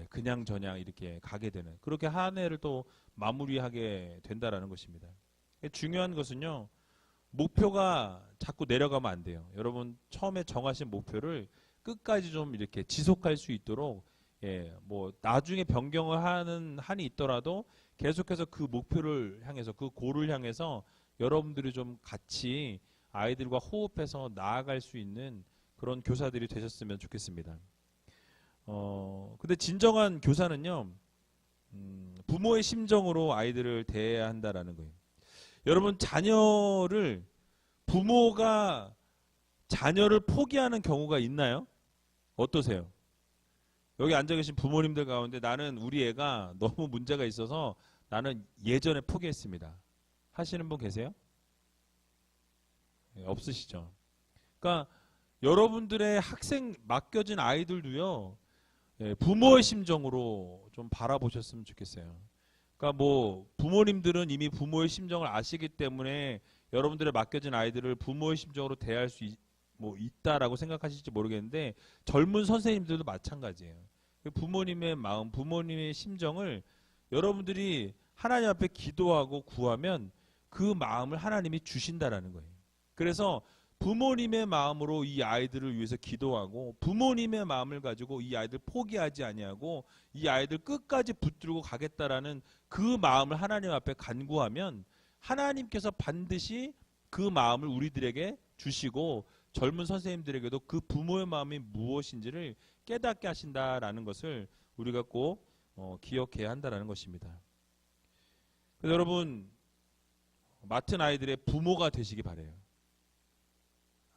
그냥 저냥 이렇게 가게 되는, 그렇게 한 해를 또 마무리하게 된다라는 것입니다. 중요한 것은요, 목표가 자꾸 내려가면 안 돼요. 여러분 처음에 정하신 목표를 끝까지 좀 이렇게 지속할 수 있도록 뭐 나중에 변경을 하는 한이 있더라도 계속해서 그 목표를 향해서 그 골을 향해서 여러분들이 좀 같이 아이들과 호흡해서 나아갈 수 있는 그런 교사들이 되셨으면 좋겠습니다. 근데 진정한 교사는요, 부모의 심정으로 아이들을 대해야 한다라는 거예요. 여러분 자녀를, 부모가 자녀를 포기하는 경우가 있나요? 어떠세요? 여기 앉아 계신 부모님들 가운데 나는 우리 애가 너무 문제가 있어서 나는 예전에 포기했습니다 하시는 분 계세요? 없으시죠? 그러니까 여러분들의 학생 맡겨진 아이들도요, 부모의 심정으로 좀 바라보셨으면 좋겠어요. 그러니까 뭐 부모님들은 이미 부모의 심정을 아시기 때문에 여러분들의 맡겨진 아이들을 부모의 심정으로 대할 수 있다라고 생각하실지 모르겠는데 젊은 선생님들도 마찬가지예요. 부모님의 마음, 부모님의 심정을 여러분들이 하나님 앞에 기도하고 구하면 그 마음을 하나님이 주신다라는 거예요. 그래서 부모님의 마음으로 이 아이들을 위해서 기도하고 부모님의 마음을 가지고 이 아이들 포기하지 아니하고 이 아이들 끝까지 붙들고 가겠다라는 그 마음을 하나님 앞에 간구하면 하나님께서 반드시 그 마음을 우리들에게 주시고 젊은 선생님들에게도 그 부모의 마음이 무엇인지를 깨닫게 하신다라는 것을 우리가 꼭 기억해야 한다는 것입니다. 그래서 여러분 맡은 아이들의 부모가 되시기 바라요.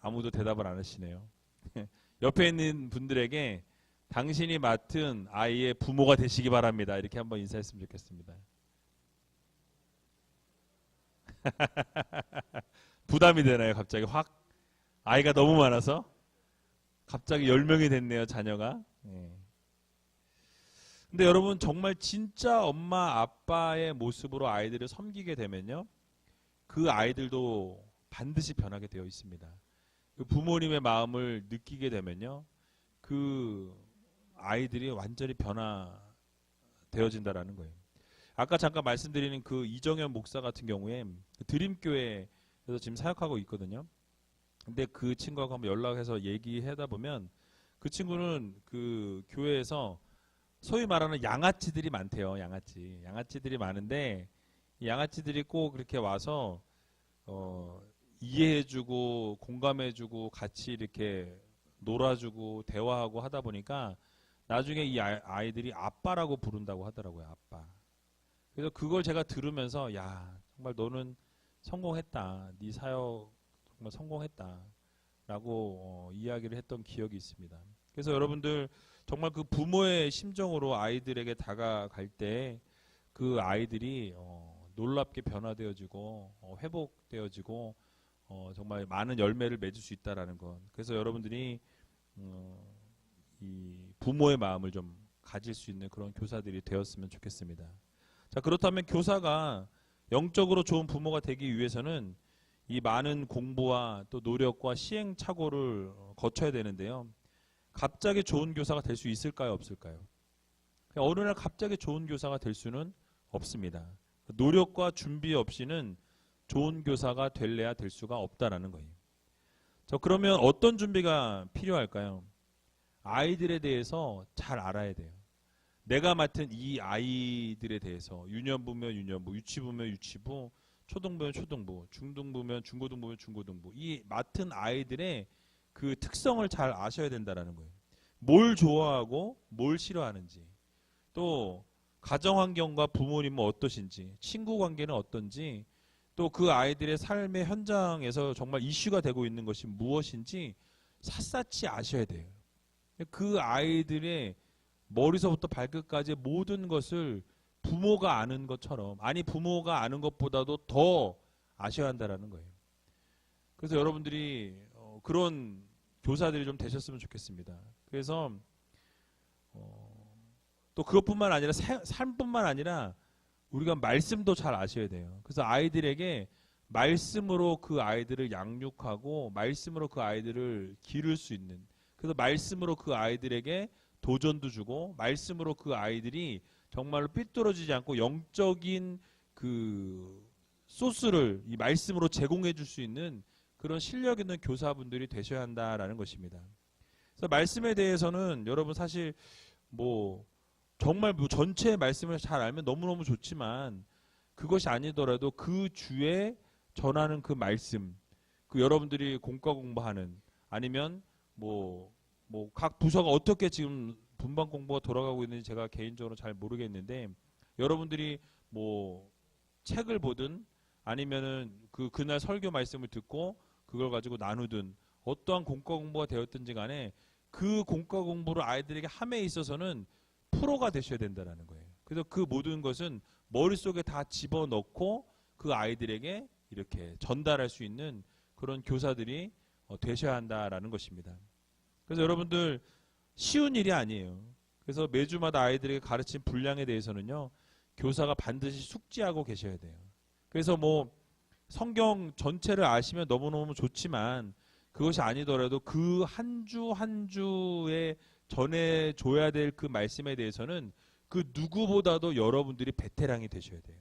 아무도 대답을 안 하시네요. 옆에 있는 분들에게 당신이 맡은 아이의 부모가 되시기 바랍니다. 이렇게 한번 인사했으면 좋겠습니다. 부담이 되나요? 갑자기 확 아이가 너무 많아서 갑자기 10명이 됐네요, 자녀가. 근데 여러분 정말 진짜 엄마 아빠의 모습으로 아이들을 섬기게 되면요, 그 아이들도 반드시 변하게 되어 있습니다. 그 부모님의 마음을 느끼게 되면요, 그 아이들이 완전히 변화되어진다라는 거예요. 아까 잠깐 말씀드리는 그 이정현 목사 같은 경우에 드림교회에서 지금 사역하고 있거든요. 근데 그 친구하고 한번 연락해서 얘기하다 보면 그 친구는 그 교회에서 소위 말하는 양아치들이 많대요. 양아치들이 많은데 이 양아치들이 꼭 그렇게 와서 이해해주고 공감해주고 같이 이렇게 놀아주고 대화하고 하다 보니까 나중에 이 아이들이 아빠라고 부른다고 하더라고요. 아빠. 그래서 그걸 제가 들으면서 야, 정말 너는 성공했다. 네 사역 정말 성공했다. 라고 이야기를 했던 기억이 있습니다. 그래서 여러분들 정말 그 부모의 심정으로 아이들에게 다가갈 때 그 아이들이 놀랍게 변화되어지고 회복되어지고 정말 많은 열매를 맺을 수 있다라는 것. 그래서 여러분들이 이 부모의 마음을 좀 가질 수 있는 그런 교사들이 되었으면 좋겠습니다. 자, 그렇다면 교사가 영적으로 좋은 부모가 되기 위해서는 이 많은 공부와 또 노력과 시행착오를 거쳐야 되는데요. 갑자기 좋은 교사가 될 수 있을까요, 없을까요? 어느 날 갑자기 좋은 교사가 될 수는 없습니다. 노력과 준비 없이는 좋은 교사가 될래야 될 수가 없다라는 거예요. 자, 그러면 어떤 준비가 필요할까요? 아이들에 대해서 잘 알아야 돼요. 내가 맡은 이 아이들에 대해서 유년부면 유년부, 유치부면 유치부, 초등부면 초등부, 중등부면 중고등부면 중고등부, 이 맡은 아이들의 그 특성을 잘 아셔야 된다라는 거예요. 뭘 좋아하고 뭘 싫어하는지, 또 가정환경과 부모님은 어떠신지, 친구 관계는 어떤지, 또 그 아이들의 삶의 현장에서 정말 이슈가 되고 있는 것이 무엇인지 샅샅이 아셔야 돼요. 그 아이들의 머리서부터 발끝까지 모든 것을 부모가 아는 것처럼, 아니 부모가 아는 것보다도 더 아셔야 한다는 거예요. 그래서 여러분들이 그런 교사들이 좀 되셨으면 좋겠습니다. 그래서 또 그것뿐만 아니라 삶뿐만 아니라 우리가 말씀도 잘 아셔야 돼요. 그래서 아이들에게 말씀으로 그 아이들을 양육하고 말씀으로 그 아이들을 기를 수 있는, 그래서 말씀으로 그 아이들에게 도전도 주고 말씀으로 그 아이들이 정말로 삐뚤어지지 않고 영적인 그 소스를 이 말씀으로 제공해 줄 수 있는 그런 실력 있는 교사분들이 되셔야 한다라는 것입니다. 그래서 말씀에 대해서는 여러분 사실 뭐 정말 뭐 전체 말씀을 잘 알면 너무너무 좋지만 그것이 아니더라도 그 주에 전하는 그 말씀, 그 여러분들이 공과 공부하는, 아니면 뭐 각 부서가 어떻게 지금 분반 공부가 돌아가고 있는지 제가 개인적으로 잘 모르겠는데, 여러분들이 뭐 책을 보든 아니면은 그날 설교 말씀을 듣고 그걸 가지고 나누든 어떠한 공과 공부가 되었든지 간에 그 공과 공부를 아이들에게 함에 있어서는 프로가 되셔야 된다는 거예요. 그래서 그 모든 것은 머릿속에 다 집어넣고 그 아이들에게 이렇게 전달할 수 있는 그런 교사들이 되셔야 한다라는 것입니다. 그래서 여러분들 쉬운 일이 아니에요. 그래서 매주마다 아이들에게 가르친 분량에 대해서는요, 교사가 반드시 숙지하고 계셔야 돼요. 그래서 뭐 성경 전체를 아시면 너무너무 좋지만 그것이 아니더라도 그 한 주 한 주에 전해줘야 될 그 말씀에 대해서는 그 누구보다도 여러분들이 베테랑이 되셔야 돼요.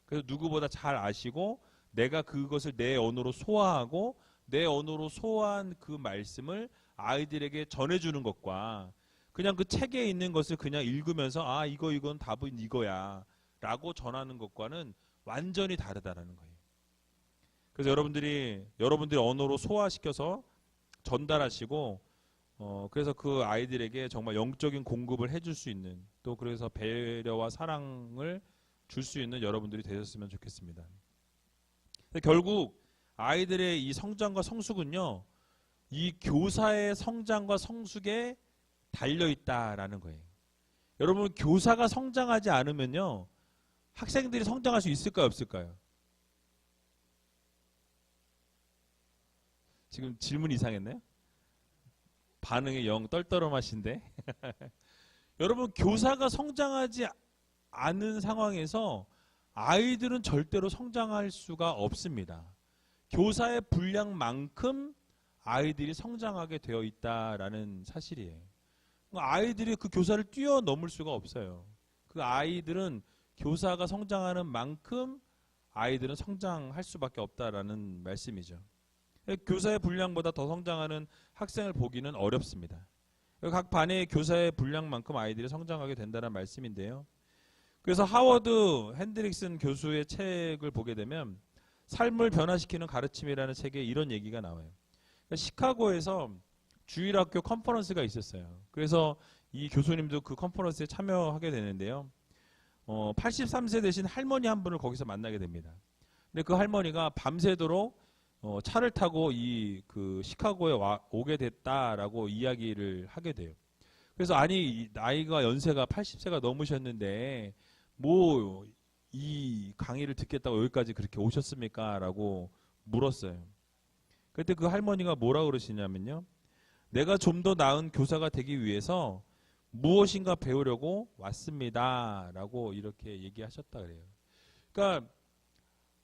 그래서 누구보다 잘 아시고 내가 그것을 내 언어로 소화하고 내 언어로 소화한 그 말씀을 아이들에게 전해주는 것과 그냥 그 책에 있는 것을 그냥 읽으면서 아 이건 답은 이거야 라고 전하는 것과는 완전히 다르다라는 거예요. 그래서 여러분들이 언어로 소화시켜서 전달하시고 그래서 그 아이들에게 정말 영적인 공급을 해줄 수 있는, 또 그래서 배려와 사랑을 줄 수 있는 여러분들이 되셨으면 좋겠습니다. 결국 아이들의 이 성장과 성숙은요, 이 교사의 성장과 성숙에 달려있다라는 거예요. 여러분 교사가 성장하지 않으면요, 학생들이 성장할 수 있을까요, 없을까요? 지금 질문 이상했나요? 반응이 영 떨떠름하신데 여러분 교사가 성장하지 않은 상황에서 아이들은 절대로 성장할 수가 없습니다. 교사의 분량만큼 아이들이 성장하게 되어 있다라는 사실이에요. 아이들이 그 교사를 뛰어넘을 수가 없어요. 그 아이들은 교사가 성장하는 만큼 아이들은 성장할 수밖에 없다라는 말씀이죠. 교사의 분량보다 더 성장하는 학생을 보기는 어렵습니다. 각 반의 교사의 분량만큼 아이들이 성장하게 된다는 말씀인데요. 그래서 하워드 핸드릭슨 교수의 책을 보게 되면 삶을 변화시키는 가르침이라는 책에 이런 얘기가 나와요. 시카고에서 주일학교 컨퍼런스가 있었어요. 그래서 이 교수님도 그 컨퍼런스에 참여하게 되는데요. 83세 되신 할머니 한 분을 거기서 만나게 됩니다. 근데 그 할머니가 밤새도록 차를 타고 그 시카고에 오게 됐다라고 이야기를 하게 돼요. 그래서 아니 나이가 연세가 80세가 넘으셨는데 뭐 이 강의를 듣겠다고 여기까지 그렇게 오셨습니까? 라고 물었어요. 그때 그 할머니가 뭐라 그러시냐면요. 내가 좀 더 나은 교사가 되기 위해서 무엇인가 배우려고 왔습니다. 라고 이렇게 얘기하셨다 그래요. 그러니까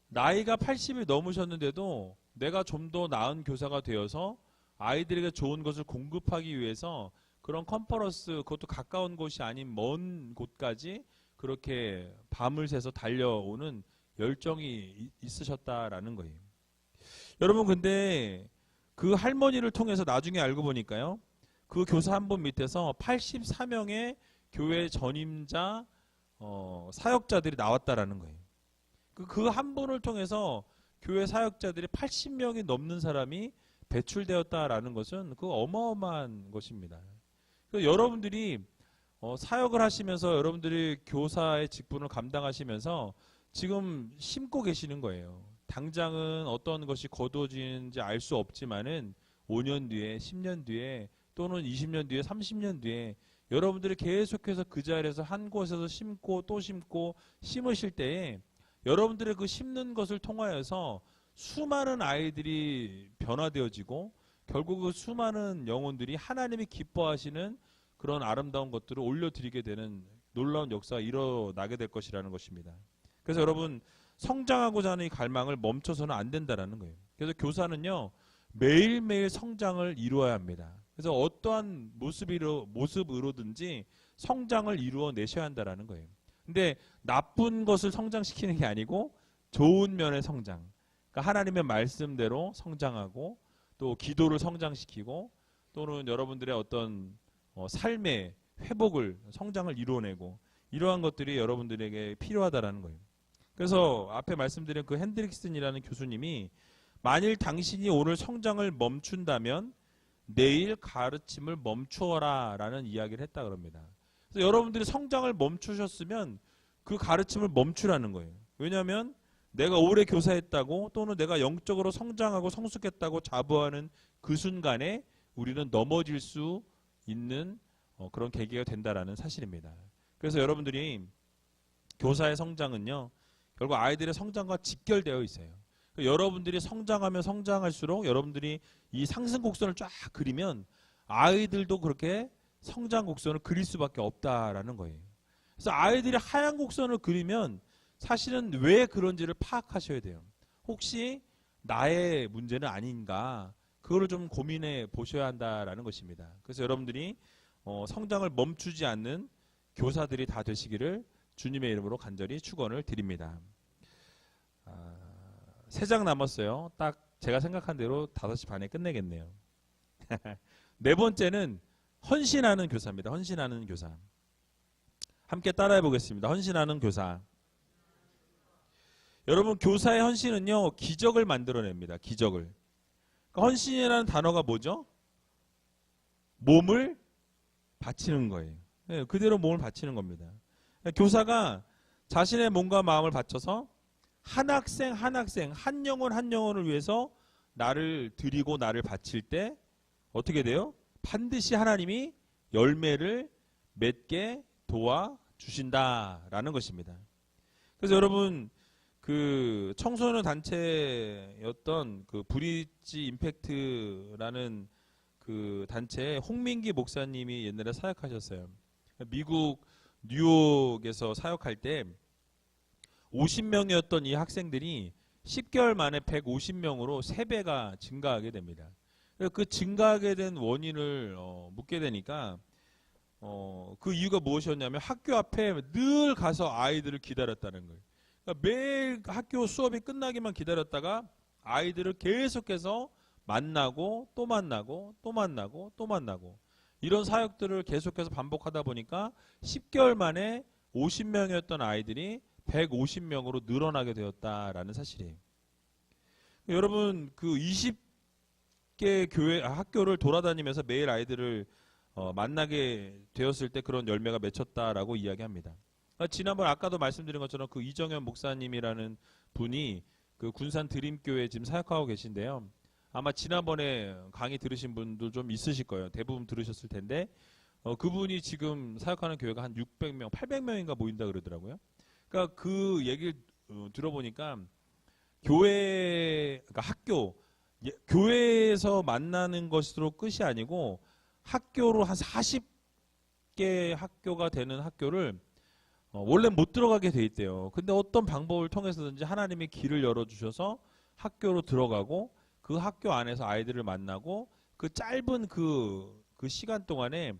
나이가 80이 넘으셨는데도 내가 좀 더 나은 교사가 되어서 아이들에게 좋은 것을 공급하기 위해서 그런 컨퍼런스, 그것도 가까운 곳이 아닌 먼 곳까지 그렇게 밤을 새서 달려오는 열정이 있으셨다라는 거예요. 여러분, 근데 그 할머니를 통해서 나중에 알고 보니까요, 그 교사 한 분 밑에서 84명의 교회 전임자 사역자들이 나왔다라는 거예요. 그 한 분을 통해서 교회 사역자들이 80명이 넘는 사람이 배출되었다라는 것은 그 어마어마한 것입니다. 그래서 여러분들이 사역을 하시면서 여러분들이 교사의 직분을 감당하시면서 지금 심고 계시는 거예요. 당장은 어떤 것이 거두어지는지 알 수 없지만은 5년 뒤에, 10년 뒤에, 또는 20년 뒤에, 30년 뒤에 여러분들이 계속해서 그 자리에서 한 곳에서 심고 또 심고 심으실 때에 여러분들의 그 심는 것을 통하여서 수많은 아이들이 변화되어지고 결국 그 수많은 영혼들이 하나님이 기뻐하시는 그런 아름다운 것들을 올려드리게 되는 놀라운 역사가 일어나게 될 것이라는 것입니다. 그래서 여러분, 성장하고자 하는 이 갈망을 멈춰서는 안 된다는 거예요. 그래서 교사는요, 매일매일 성장을 이루어야 합니다. 그래서 어떠한 모습으로든지 성장을 이루어내셔야 한다는 거예요. 근데 나쁜 것을 성장시키는 게 아니고 좋은 면의 성장. 그러니까 하나님의 말씀대로 성장하고 또 기도를 성장시키고 또는 여러분들의 어떤 삶의 회복을, 성장을 이루어내고 이러한 것들이 여러분들에게 필요하다라는 거예요. 그래서 앞에 말씀드린 그 핸드릭슨이라는 교수님이 만일 당신이 오늘 성장을 멈춘다면 내일 가르침을 멈추어라 라는 이야기를 했다 그럽니다. 그래서 여러분들이 성장을 멈추셨으면 그 가르침을 멈추라는 거예요. 왜냐하면 내가 오래 교사했다고 또는 내가 영적으로 성장하고 성숙했다고 자부하는 그 순간에 우리는 넘어질 수 있는 그런 계기가 된다라는 사실입니다. 그래서 여러분들이 교사의 성장은요, 결국 아이들의 성장과 직결되어 있어요. 여러분들이 성장하면 성장할수록 여러분들이 이 상승 곡선을 쫙 그리면 아이들도 그렇게 성장 곡선을 그릴 수밖에 없다라는 거예요. 그래서 아이들이 하얀 곡선을 그리면 사실은 왜 그런지를 파악하셔야 돼요. 혹시 나의 문제는 아닌가, 그거를 좀 고민해 보셔야 한다라는 것입니다. 그래서 여러분들이 성장을 멈추지 않는 교사들이 다 되시기를 주님의 이름으로 간절히 축원을 드립니다. 3장 남았어요. 딱 제가 생각한 대로 5시 반에 끝내겠네요. 네 번째는 헌신하는 교사입니다. 헌신하는 교사. 함께 따라해 보겠습니다. 헌신하는 교사. 여러분, 교사의 헌신은요, 기적을 만들어냅니다. 기적을. 그러니까 헌신이라는 단어가 뭐죠? 몸을 바치는 거예요. 네, 그대로 몸을 바치는 겁니다. 그러니까 교사가 자신의 몸과 마음을 바쳐서 한 학생, 한 영혼, 한 영혼을 위해서 나를 드리고 나를 바칠 때 어떻게 돼요? 반드시 하나님이 열매를 맺게 도와주신다라는 것입니다. 그래서 여러분, 그 청소년 단체였던 그 브릿지 임팩트라는 그 단체에 홍민기 목사님이 옛날에 사역하셨어요. 미국 뉴욕에서 사역할 때 50명이었던 이 학생들이 10개월 만에 150명으로 3배가 증가하게 됩니다. 그 증가하게 된 원인을 묻게 되니까 그 이유가 무엇이었냐면 학교 앞에 늘 가서 아이들을 기다렸다는 거예요. 그러니까 매일 학교 수업이 끝나기만 기다렸다가 아이들을 계속해서 만나고 또 만나고 또 만나고 또 만나고 이런 사역들을 계속해서 반복하다 보니까 10개월 만에 50명이었던 아이들이 150명으로 늘어나게 되었다라는 사실이에요. 여러분, 그 20개 학교를 돌아다니면서 매일 아이들을 만나게 되었을 때 그런 열매가 맺혔다라고 이야기합니다. 지난번 아까도 말씀드린 것처럼 그 이정현 목사님이라는 분이 그 군산 드림교회 지금 사역하고 계신데요. 아마 지난번에 강의 들으신 분도 좀 있으실 거예요. 대부분 들으셨을 텐데 그분이 지금 사역하는 교회가 한 600명, 800명인가 모인다 그러더라고요. 그러니까 그 얘기를 들어보니까 교회, 그러니까 학교 교회에서 만나는 것으로 끝이 아니고 학교로 한 40개 학교가 되는 학교를 원래 못 들어가게 돼 있대요. 근데 어떤 방법을 통해서든지 하나님이 길을 열어주셔서 학교로 들어가고 그 학교 안에서 아이들을 만나고 그 짧은 그 시간 동안에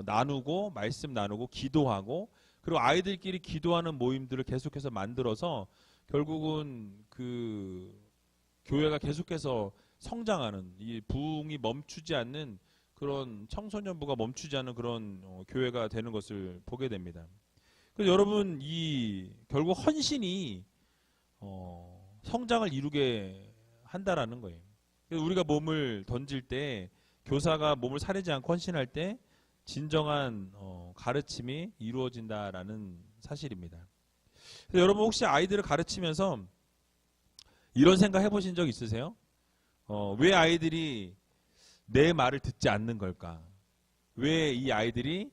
나누고 말씀 나누고 기도하고 그리고 아이들끼리 기도하는 모임들을 계속해서 만들어서 결국은 그 교회가 계속해서 성장하는 이 부흥이 멈추지 않는 그런 청소년부가 멈추지 않는 그런 교회가 되는 것을 보게 됩니다. 그래서 여러분 이 결국 헌신이 성장을 이루게 한다라는 거예요. 그래서 우리가 몸을 던질 때 교사가 몸을 사리지 않고 헌신할 때 진정한 가르침이 이루어진다라는 사실입니다. 그래서 여러분 혹시 아이들을 가르치면서 이런 생각 해보신 적 있으세요? 왜 아이들이 내 말을 듣지 않는 걸까? 왜 이 아이들이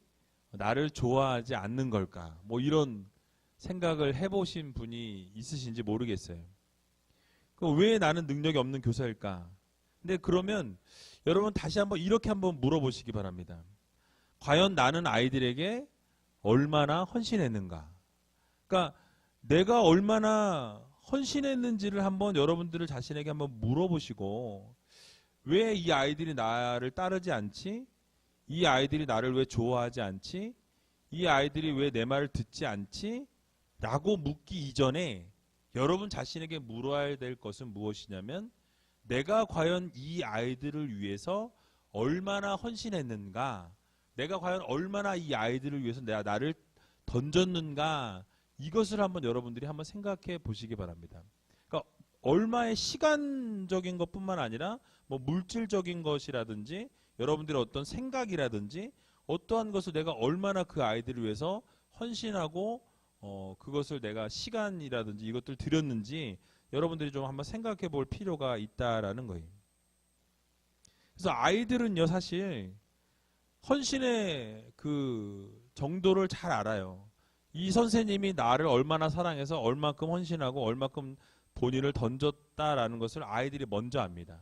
나를 좋아하지 않는 걸까? 뭐 이런 생각을 해보신 분이 있으신지 모르겠어요. 왜 나는 능력이 없는 교사일까? 근데 그러면 여러분 다시 한번 이렇게 한번 물어보시기 바랍니다. 과연 나는 아이들에게 얼마나 헌신했는가? 그러니까 내가 얼마나 헌신했는지를 한번 여러분들을 자신에게 한번 물어보시고 왜 이 아이들이 나를 따르지 않지? 이 아이들이 나를 왜 좋아하지 않지? 이 아이들이 왜 내 말을 듣지 않지? 라고 묻기 이전에 여러분 자신에게 물어야 될 것은 무엇이냐면 내가 과연 이 아이들을 위해서 얼마나 헌신했는가? 내가 과연 얼마나 이 아이들을 위해서 내가 나를 던졌는가? 이것을 한번 여러분들이 한번 생각해 보시기 바랍니다. 그러니까 얼마의 시간적인 것뿐만 아니라 뭐 물질적인 것이라든지 여러분들의 어떤 생각이라든지 어떠한 것을 내가 얼마나 그 아이들을 위해서 헌신하고 그것을 내가 시간이라든지 이것들 드렸는지 여러분들이 좀 한번 생각해 볼 필요가 있다라는 거예요. 그래서 아이들은요 사실 헌신의 그 정도를 잘 알아요. 이 선생님이 나를 얼마나 사랑해서 얼마큼 헌신하고 얼마큼 본인을 던졌다라는 것을 아이들이 먼저 압니다.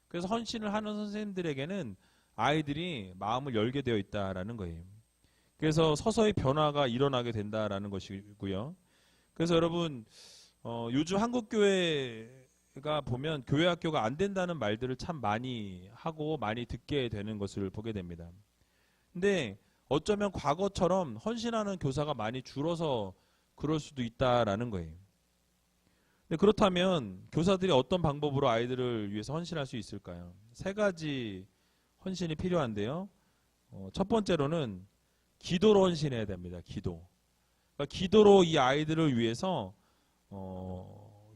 그래서 헌신을 하는 선생님들에게는 아이들이 마음을 열게 되어 있다라는 거예요. 그래서 서서히 변화가 일어나게 된다라는 것이고요. 그래서 여러분 요즘 한국 교회가 보면 교회 학교가 안 된다는 말들을 참 많이 하고 많이 듣게 되는 것을 보게 됩니다. 근데 어쩌면 과거처럼 헌신하는 교사가 많이 줄어서 그럴 수도 있다라는 거예요. 근데 그렇다면 교사들이 어떤 방법으로 아이들을 위해서 헌신할 수 있을까요? 세 가지 헌신이 필요한데요. 첫 번째로는 기도로 헌신해야 됩니다. 기도. 그러니까 기도로 이 아이들을 위해서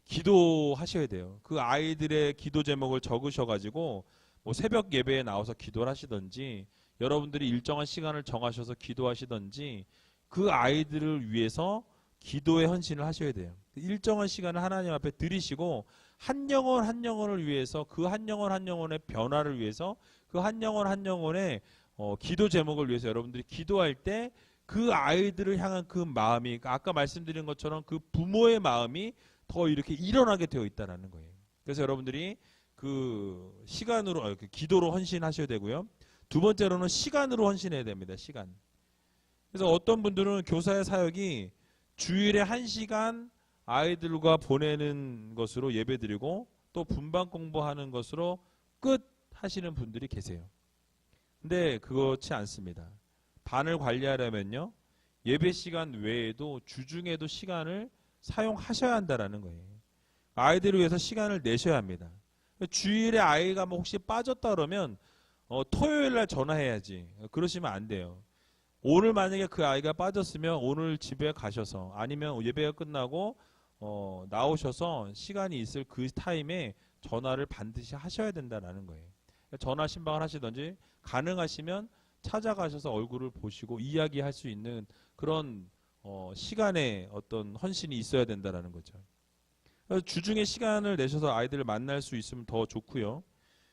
기도하셔야 돼요. 그 아이들의 기도 제목을 적으셔가지고 뭐 새벽 예배에 나와서 기도를 하시든지 여러분들이 일정한 시간을 정하셔서 기도하시든지 그 아이들을 위해서 기도의 헌신을 하셔야 돼요. 일정한 시간을 하나님 앞에 드리시고 한 영혼 한 영혼을 위해서 그 한 영혼 한 영혼의 변화를 위해서 그 한 영혼 한 영혼의 기도 제목을 위해서 여러분들이 기도할 때 그 아이들을 향한 그 마음이 아까 말씀드린 것처럼 그 부모의 마음이 더 이렇게 일어나게 되어 있다는 거예요. 그래서 여러분들이 그 시간으로 그 기도로 헌신하셔야 되고요. 두 번째로는 시간으로 헌신해야 됩니다. 시간. 그래서 어떤 분들은 교사의 사역이 주일에 1시간 아이들과 보내는 것으로 예배드리고 또 분반 공부하는 것으로 끝 하시는 분들이 계세요. 근데 그렇지 않습니다. 반을 관리하려면요. 예배 시간 외에도 주중에도 시간을 사용하셔야 한다는 거예요. 아이들을 위해서 시간을 내셔야 합니다. 주일에 아이가 뭐 혹시 빠졌다 그러면 토요일 날 전화해야지. 그러시면 안 돼요. 오늘 만약에 그 아이가 빠졌으면 오늘 집에 가셔서 아니면 예배가 끝나고 나오셔서 시간이 있을 그 타임에 전화를 반드시 하셔야 된다는 거예요. 전화 신방을 하시든지 가능하시면 찾아가셔서 얼굴을 보시고 이야기할 수 있는 그런 시간에 어떤 헌신이 있어야 된다는 거죠. 그래서 주중에 시간을 내셔서 아이들을 만날 수 있으면 더 좋고요.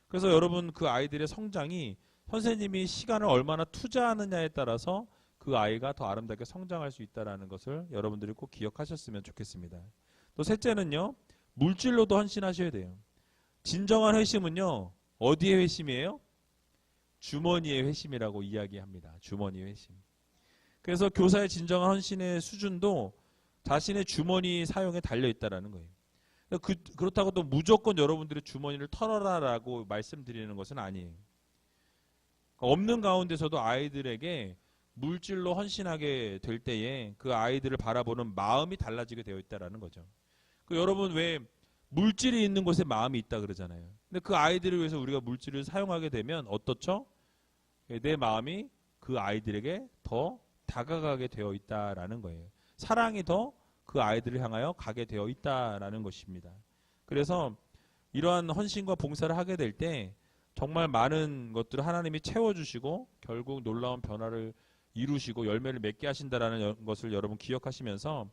그래서 여러분 그 아이들의 성장이 선생님이 시간을 얼마나 투자하느냐에 따라서 그 아이가 더 아름답게 성장할 수 있다는 것을 여러분들이 꼭 기억하셨으면 좋겠습니다. 또 셋째는요. 물질로도 헌신하셔야 돼요. 진정한 회심은요, 어디의 회심이에요? 주머니의 회심이라고 이야기합니다. 주머니의 회심. 그래서 교사의 진정한 헌신의 수준도 자신의 주머니 사용에 달려 있다라는 거예요. 그렇다고 또 무조건 여러분들의 주머니를 털어라라고 말씀드리는 것은 아니에요. 없는 가운데서도 아이들에게 물질로 헌신하게 될 때에 그 아이들을 바라보는 마음이 달라지게 되어 있다라는 거죠. 여러분 왜 물질이 있는 곳에 마음이 있다 그러잖아요. 근데 그 아이들을 위해서 우리가 물질을 사용하게 되면 어떻죠? 내 마음이 그 아이들에게 더 다가가게 되어 있다라는 거예요. 사랑이 더 그 아이들을 향하여 가게 되어 있다라는 것입니다. 그래서 이러한 헌신과 봉사를 하게 될 때 정말 많은 것들을 하나님이 채워주시고 결국 놀라운 변화를 이루시고 열매를 맺게 하신다라는 것을 여러분 기억하시면서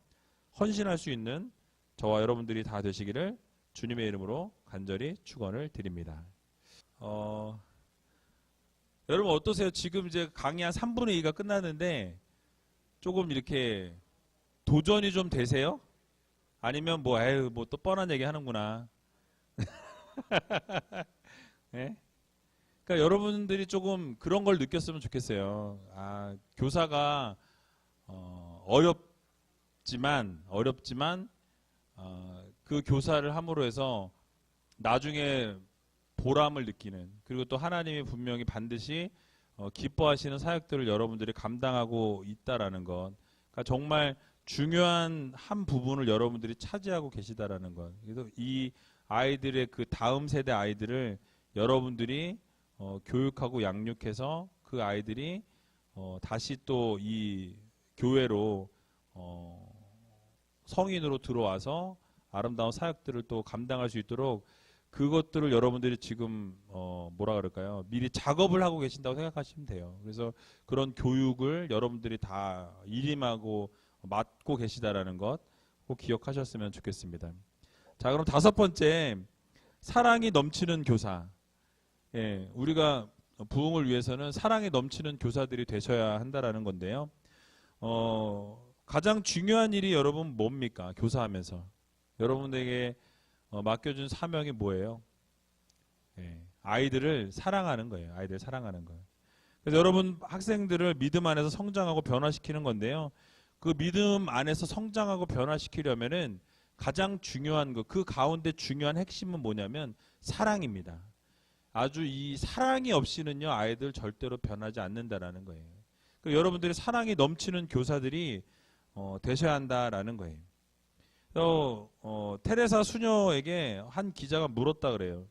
헌신할 수 있는 저와 여러분들이 다 되시기를 주님의 이름으로 간절히 축원을 드립니다. 여러분 어떠세요? 지금 이제 강의 한 3분의 2가 끝났는데 조금 이렇게 도전이 좀 되세요? 아니면 뭐 또 뻔한 얘기 하는구나. 네? 그러니까 여러분들이 조금 그런 걸 느꼈으면 좋겠어요. 교사가 어렵지만 그 교사를 함으로 해서 나중에 보람을 느끼는, 그리고 또 하나님이 분명히 반드시 기뻐하시는 사역들을 여러분들이 감당하고 있다라는 것. 그러니까 정말 중요한 한 부분을 여러분들이 차지하고 계시다라는 것. 그래서 이 아이들의 그 다음 세대 아이들을 여러분들이 교육하고 양육해서 그 아이들이 다시 또 이 교회로 성인으로 들어와서 아름다운 사역들을 또 감당할 수 있도록 그것들을 여러분들이 지금 뭐라 그럴까요? 미리 작업을 하고 계신다고 생각하시면 돼요. 그래서 그런 교육을 여러분들이 다 일임하고 맡고 계시다라는 것 꼭 기억하셨으면 좋겠습니다. 자, 그럼 5번째, 사랑이 넘치는 교사. 예, 우리가 부흥을 위해서는 사랑이 넘치는 교사들이 되셔야 한다라는 건데요. 가장 중요한 일이 여러분 뭡니까? 교사하면서 여러분에게 맡겨준 사명이 뭐예요? 예, 아이들을 사랑하는 거예요. 아이들 사랑하는 거예요. 그래서 여러분 학생들을 믿음 안에서 성장하고 변화시키는 건데요. 그 믿음 안에서 성장하고 변화시키려면은 가장 중요한 것, 그 가운데 중요한 핵심은 뭐냐면 사랑입니다. 아주 이 사랑이 없이는요 아이들 절대로 변하지 않는다라는 거예요. 여러분들이 사랑이 넘치는 교사들이 되셔야 한다라는 거예요. 테레사 수녀에게 한 기자가 물었다 그래요.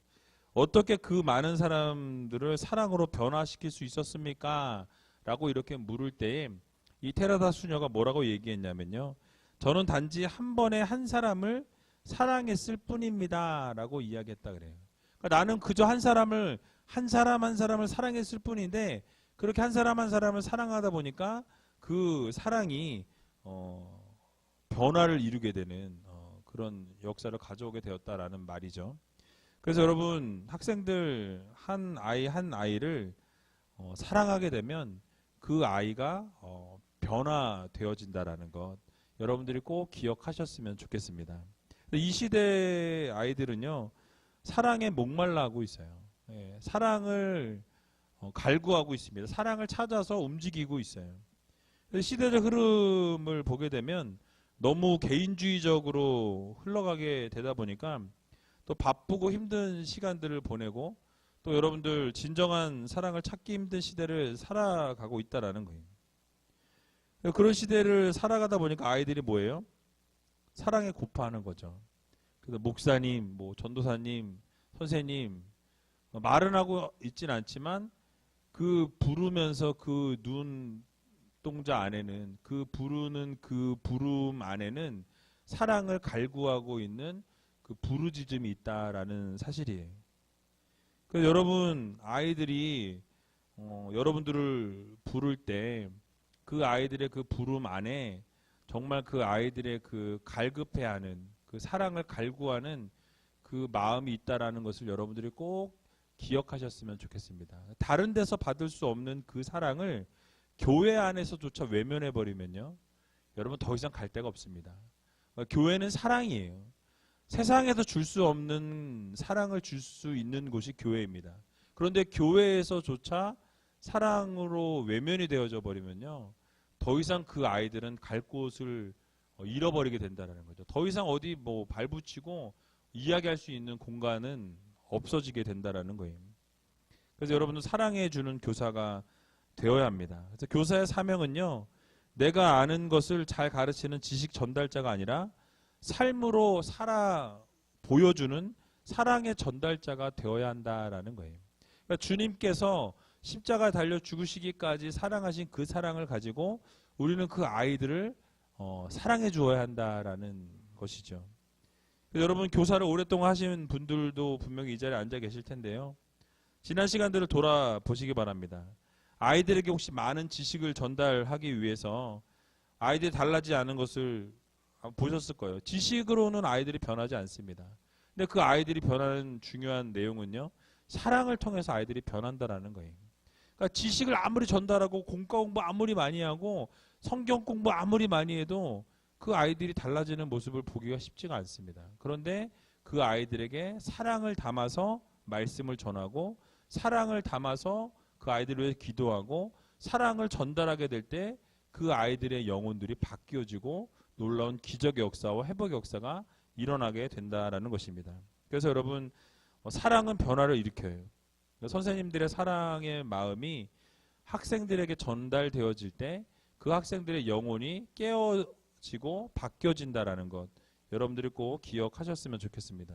어떻게 그 많은 사람들을 사랑으로 변화시킬 수 있었습니까? 라고 이렇게 물을 때에 이 테레사 수녀가 뭐라고 얘기했냐면요. 저는 단지 한 번에 한 사람을 사랑했을 뿐입니다. 라고 이야기했다 그래요. 그러니까 나는 그저 한 사람 한 사람을 사랑했을 뿐인데 그렇게 한 사람을 사랑하다 보니까 그 사랑이 변화를 이루게 되는 그런 역사를 가져오게 되었다라는 말이죠. 그래서 여러분 학생들 한 아이를 사랑하게 되면 그 아이가 변화되어진다라는 것 여러분들이 꼭 기억하셨으면 좋겠습니다. 이 시대 아이들은요 사랑에 목말라하고 있어요. 예, 사랑을 갈구하고 있습니다. 사랑을 찾아서 움직이고 있어요. 시대적 흐름을 보게 되면 너무 개인주의적으로 흘러가게 되다 보니까 또 바쁘고 힘든 시간들을 보내고 또 여러분들 진정한 사랑을 찾기 힘든 시대를 살아가고 있다라는 거예요. 그런 시대를 살아가다 보니까 아이들이 뭐예요? 사랑에 고파하는 거죠. 그래서 목사님, 뭐 전도사님, 선생님 말은 하고 있진 않지만 그 부르면서 그 눈동자 안에는 그 부르는 그 부름 안에는 사랑을 갈구하고 있는 그 부르짖음이 있다라는 사실이에요. 그래서 여러분 아이들이 여러분들을 부를 때 그 아이들의 그 부름 안에 정말 그 아이들의 그 갈급해하는 그 사랑을 갈구하는 그 마음이 있다라는 것을 여러분들이 꼭 기억하셨으면 좋겠습니다. 다른 데서 받을 수 없는 그 사랑을 교회 안에서조차 외면해버리면요 여러분 더 이상 갈 데가 없습니다. 교회는 사랑이에요. 세상에서 줄 수 없는 사랑을 줄 수 있는 곳이 교회입니다. 그런데 교회에서조차 사랑으로 외면이 되어져 버리면요, 더 이상 그 아이들은 갈 곳을 잃어버리게 된다는 거죠. 더 이상 어디 뭐 발붙이고 이야기할 수 있는 공간은 없어지게 된다는 거예요. 그래서 여러분은 사랑해 주는 교사가 되어야 합니다. 그래서 교사의 사명은요, 내가 아는 것을 잘 가르치는 지식 전달자가 아니라 삶으로 살아 보여주는 사랑의 전달자가 되어야 한다라는 거예요. 그러니까 주님께서 십자가 달려 죽으시기까지 사랑하신 그 사랑을 가지고 우리는 그 아이들을 사랑해 주어야 한다라는 것이죠. 여러분, 교사를 오랫동안 하신 분들도 분명히 이 자리에 앉아 계실 텐데요. 지난 시간들을 돌아보시기 바랍니다. 아이들에게 혹시 많은 지식을 전달하기 위해서 아이들이 달라지지 않은 것을 보셨을 거예요. 지식으로는 아이들이 변하지 않습니다. 근데 그 아이들이 변하는 중요한 내용은요, 사랑을 통해서 아이들이 변한다라는 거예요. 그러니까 지식을 아무리 전달하고 공과 공부 아무리 많이 하고 성경 공부 아무리 많이 해도 그 아이들이 달라지는 모습을 보기가 쉽지가 않습니다. 그런데 그 아이들에게 사랑을 담아서 말씀을 전하고 사랑을 담아서 그 아이들을 위해 기도하고 사랑을 전달하게 될 때 그 아이들의 영혼들이 바뀌어지고 놀라운 기적의 역사와 회복의 역사가 일어나게 된다라는 것입니다. 그래서 여러분, 사랑은 변화를 일으켜요. 선생님들의 사랑의 마음이 학생들에게 전달되어질 때 그 학생들의 영혼이 깨어지고 바뀌어진다라는 것, 여러분들이 꼭 기억하셨으면 좋겠습니다.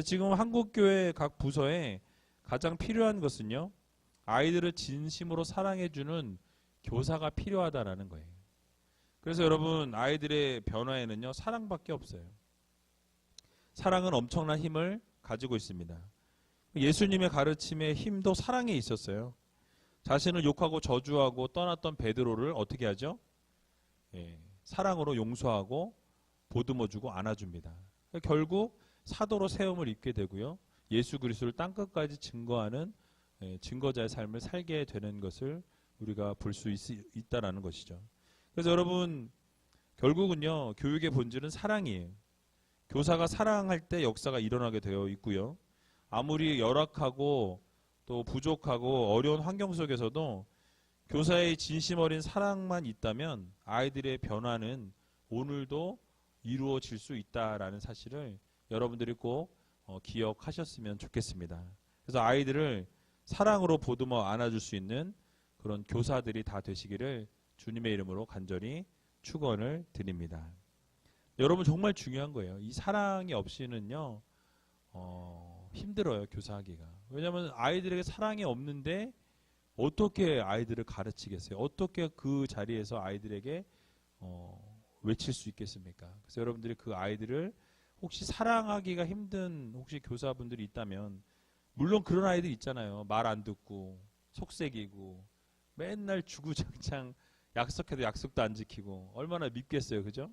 지금 한국교회 각 부서에 가장 필요한 것은요, 아이들을 진심으로 사랑해주는 교사가 필요하다라는 거예요. 그래서 여러분, 아이들의 변화에는요, 사랑밖에 없어요. 사랑은 엄청난 힘을 가지고 있습니다. 예수님의 가르침의 힘도 사랑에 있었어요. 자신을 욕하고 저주하고 떠났던 베드로를 어떻게 하죠? 사랑으로 용서하고 보듬어주고 안아줍니다. 결국 사도로 세움을 입게 되고요, 예수 그리스도를 땅끝까지 증거하는 증거자의 삶을 살게 되는 것을 우리가 볼 수 있다라는 것이죠. 그래서 여러분, 결국은요, 교육의 본질은 사랑이에요. 교사가 사랑할 때 역사가 일어나게 되어 있고요, 아무리 열악하고 또 부족하고 어려운 환경 속에서도 교사의 진심 어린 사랑만 있다면 아이들의 변화는 오늘도 이루어질 수 있다라는 사실을 여러분들이 꼭 기억하셨으면 좋겠습니다. 그래서 아이들을 사랑으로 보듬어 안아줄 수 있는 그런 교사들이 다 되시기를 주님의 이름으로 간절히 축원을 드립니다. 여러분, 정말 중요한 거예요. 이 사랑이 없이는요, 힘들어요, 교사하기가. 왜냐하면 아이들에게 사랑이 없는데 어떻게 아이들을 가르치겠어요? 어떻게 그 자리에서 아이들에게 외칠 수 있겠습니까? 그래서 여러분들이 그 아이들을 혹시 사랑하기가 힘든 혹시 교사분들이 있다면, 물론 그런 아이들 있잖아요. 말 안 듣고 속색이고 맨날 주구장창 약속해도 약속도 안 지키고 얼마나 밉겠어요, 그죠?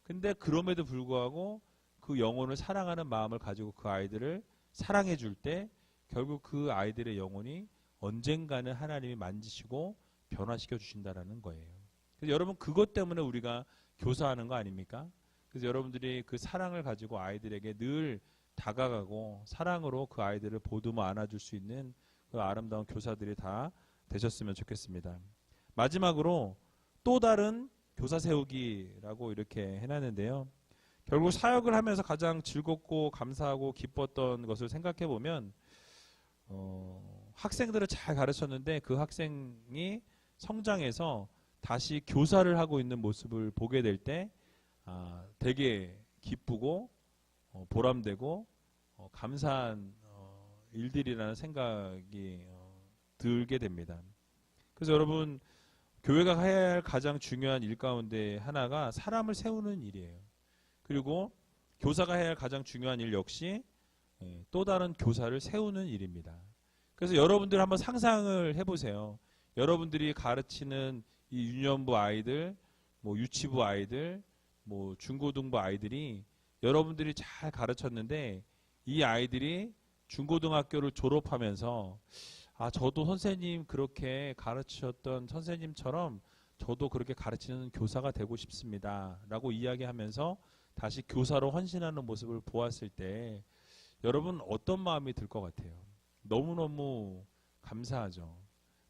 근데 그럼에도 불구하고 그 영혼을 사랑하는 마음을 가지고 그 아이들을 사랑해 줄 때 결국 그 아이들의 영혼이 언젠가는 하나님이 만지시고 변화시켜 주신다라는 거예요. 그래서 여러분, 그것 때문에 우리가 교사하는 거 아닙니까? 그래서 여러분들이 그 사랑을 가지고 아이들에게 늘 다가가고 사랑으로 그 아이들을 보듬어 안아줄 수 있는 그 아름다운 교사들이 다 되셨으면 좋겠습니다. 마지막으로 또 다른 교사 세우기라고 이렇게 해놨는데요. 결국 사역을 하면서 가장 즐겁고 감사하고 기뻤던 것을 생각해 보면, 학생들을 잘 가르쳤는데 그 학생이 성장해서 다시 교사를 하고 있는 모습을 보게 될 때 되게 기쁘고 보람되고 감사한 일들이라는 생각이 들게 됩니다. 그래서 여러분, 교회가 해야 할 가장 중요한 일 가운데 하나가 사람을 세우는 일이에요. 그리고 교사가 해야 할 가장 중요한 일 역시 또 다른 교사를 세우는 일입니다. 그래서 여러분들 한번 상상을 해보세요. 여러분들이 가르치는 이 유년부 아이들, 뭐 유치부 아이들, 뭐 중고등부 아이들이 여러분들이 잘 가르쳤는데 이 아이들이 중고등학교를 졸업하면서 저도 선생님 그렇게 가르치셨던 선생님처럼 저도 그렇게 가르치는 교사가 되고 싶습니다 라고 이야기하면서 다시 교사로 헌신하는 모습을 보았을 때 여러분 어떤 마음이 들 것 같아요? 너무너무 감사하죠.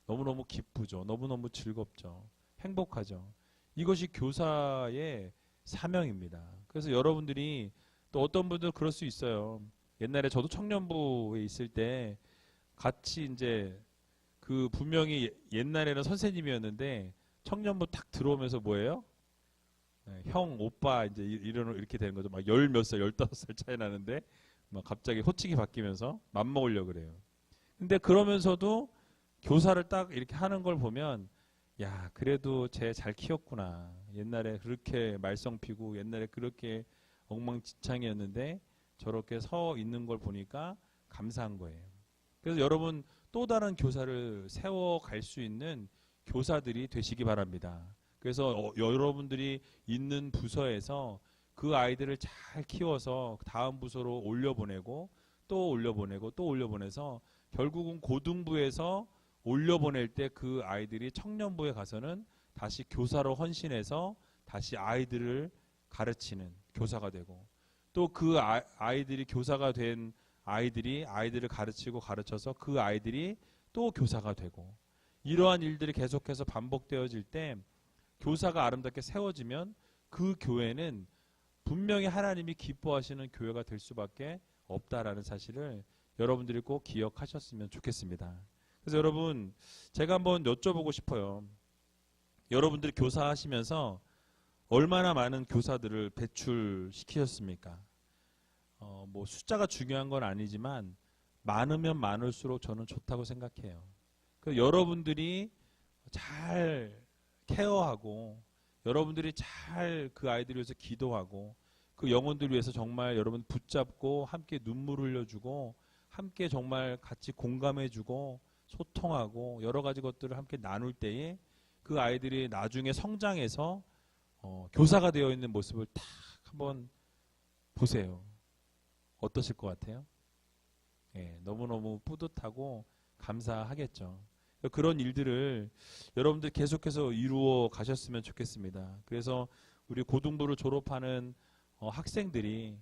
너무너무 기쁘죠. 너무너무 즐겁죠. 행복하죠. 이것이 교사의 사명입니다. 그래서 여러분들이 또 어떤 분들 그럴 수 있어요. 옛날에 저도 청년부에 있을 때 같이 이제 그 분명히 옛날에는 선생님이었는데 청년부 딱 들어오면서 뭐예요? 네, 형, 오빠 이제 이렇게 되는 거죠. 막 열 몇 살, 15살 차이 나는데 막 갑자기 호칭이 바뀌면서 맘먹으려고 그래요. 근데 그러면서도 교사를 딱 이렇게 하는 걸 보면 야, 그래도 쟤 잘 키웠구나. 옛날에 그렇게 말썽 피고 옛날에 그렇게 엉망진창이었는데 저렇게 서 있는 걸 보니까 감사한 거예요. 그래서 여러분 또 다른 교사를 세워갈 수 있는 교사들이 되시기 바랍니다. 그래서 여러분들이 있는 부서에서 그 아이들을 잘 키워서 다음 부서로 올려보내고 또 올려보내고 또 올려보내서 결국은 고등부에서 올려보낼 때 그 아이들이 청년부에 가서는 다시 교사로 헌신해서 다시 아이들을 가르치는 교사가 되고 또 그 아이들이 교사가 된 아이들이 아이들을 가르치고 가르쳐서 그 아이들이 또 교사가 되고 이러한 일들이 계속해서 반복되어질 때 교사가 아름답게 세워지면 그 교회는 분명히 하나님이 기뻐하시는 교회가 될 수밖에 없다라는 사실을 여러분들이 꼭 기억하셨으면 좋겠습니다. 그래서 여러분 제가 한번 여쭤보고 싶어요. 여러분들이 교사하시면서 얼마나 많은 교사들을 배출시키셨습니까? 뭐 숫자가 중요한 건 아니지만 많으면 많을수록 저는 좋다고 생각해요. 그래서 여러분들이 잘 케어하고 여러분들이 잘 그 아이들을 위해서 기도하고 그 영혼들을 위해서 정말 여러분 붙잡고 함께 눈물 흘려주고 함께 정말 같이 공감해주고 소통하고 여러 가지 것들을 함께 나눌 때에 그 아이들이 나중에 성장해서 교사가 되어 있는 모습을 딱 한번 보세요. 어떠실 것 같아요? 예, 너무너무 뿌듯하고 감사하겠죠. 그런 일들을 여러분들 계속해서 이루어 가셨으면 좋겠습니다. 그래서 우리 고등부를 졸업하는 학생들이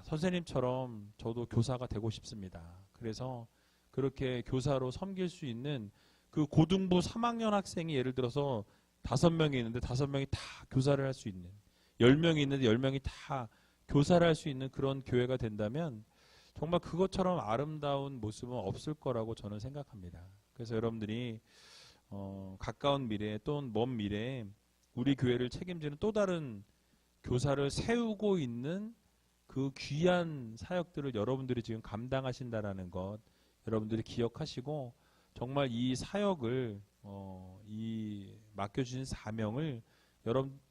선생님처럼 저도 교사가 되고 싶습니다. 그래서 그렇게 교사로 섬길 수 있는 그 고등부 3학년 학생이 예를 들어서 5명이 있는데 5명이 다 교사를 할 수 있는 10명이 있는데 10명이 다 교사를 할 수 있는 그런 교회가 된다면 정말 그것처럼 아름다운 모습은 없을 거라고 저는 생각합니다. 그래서 여러분들이 가까운 미래 또는 먼 미래에 우리 교회를 책임지는 또 다른 교사를 세우고 있는 그 귀한 사역들을 여러분들이 지금 감당하신다라는 것 여러분들이 기억하시고 정말 이 사역을 이 맡겨주신 사명을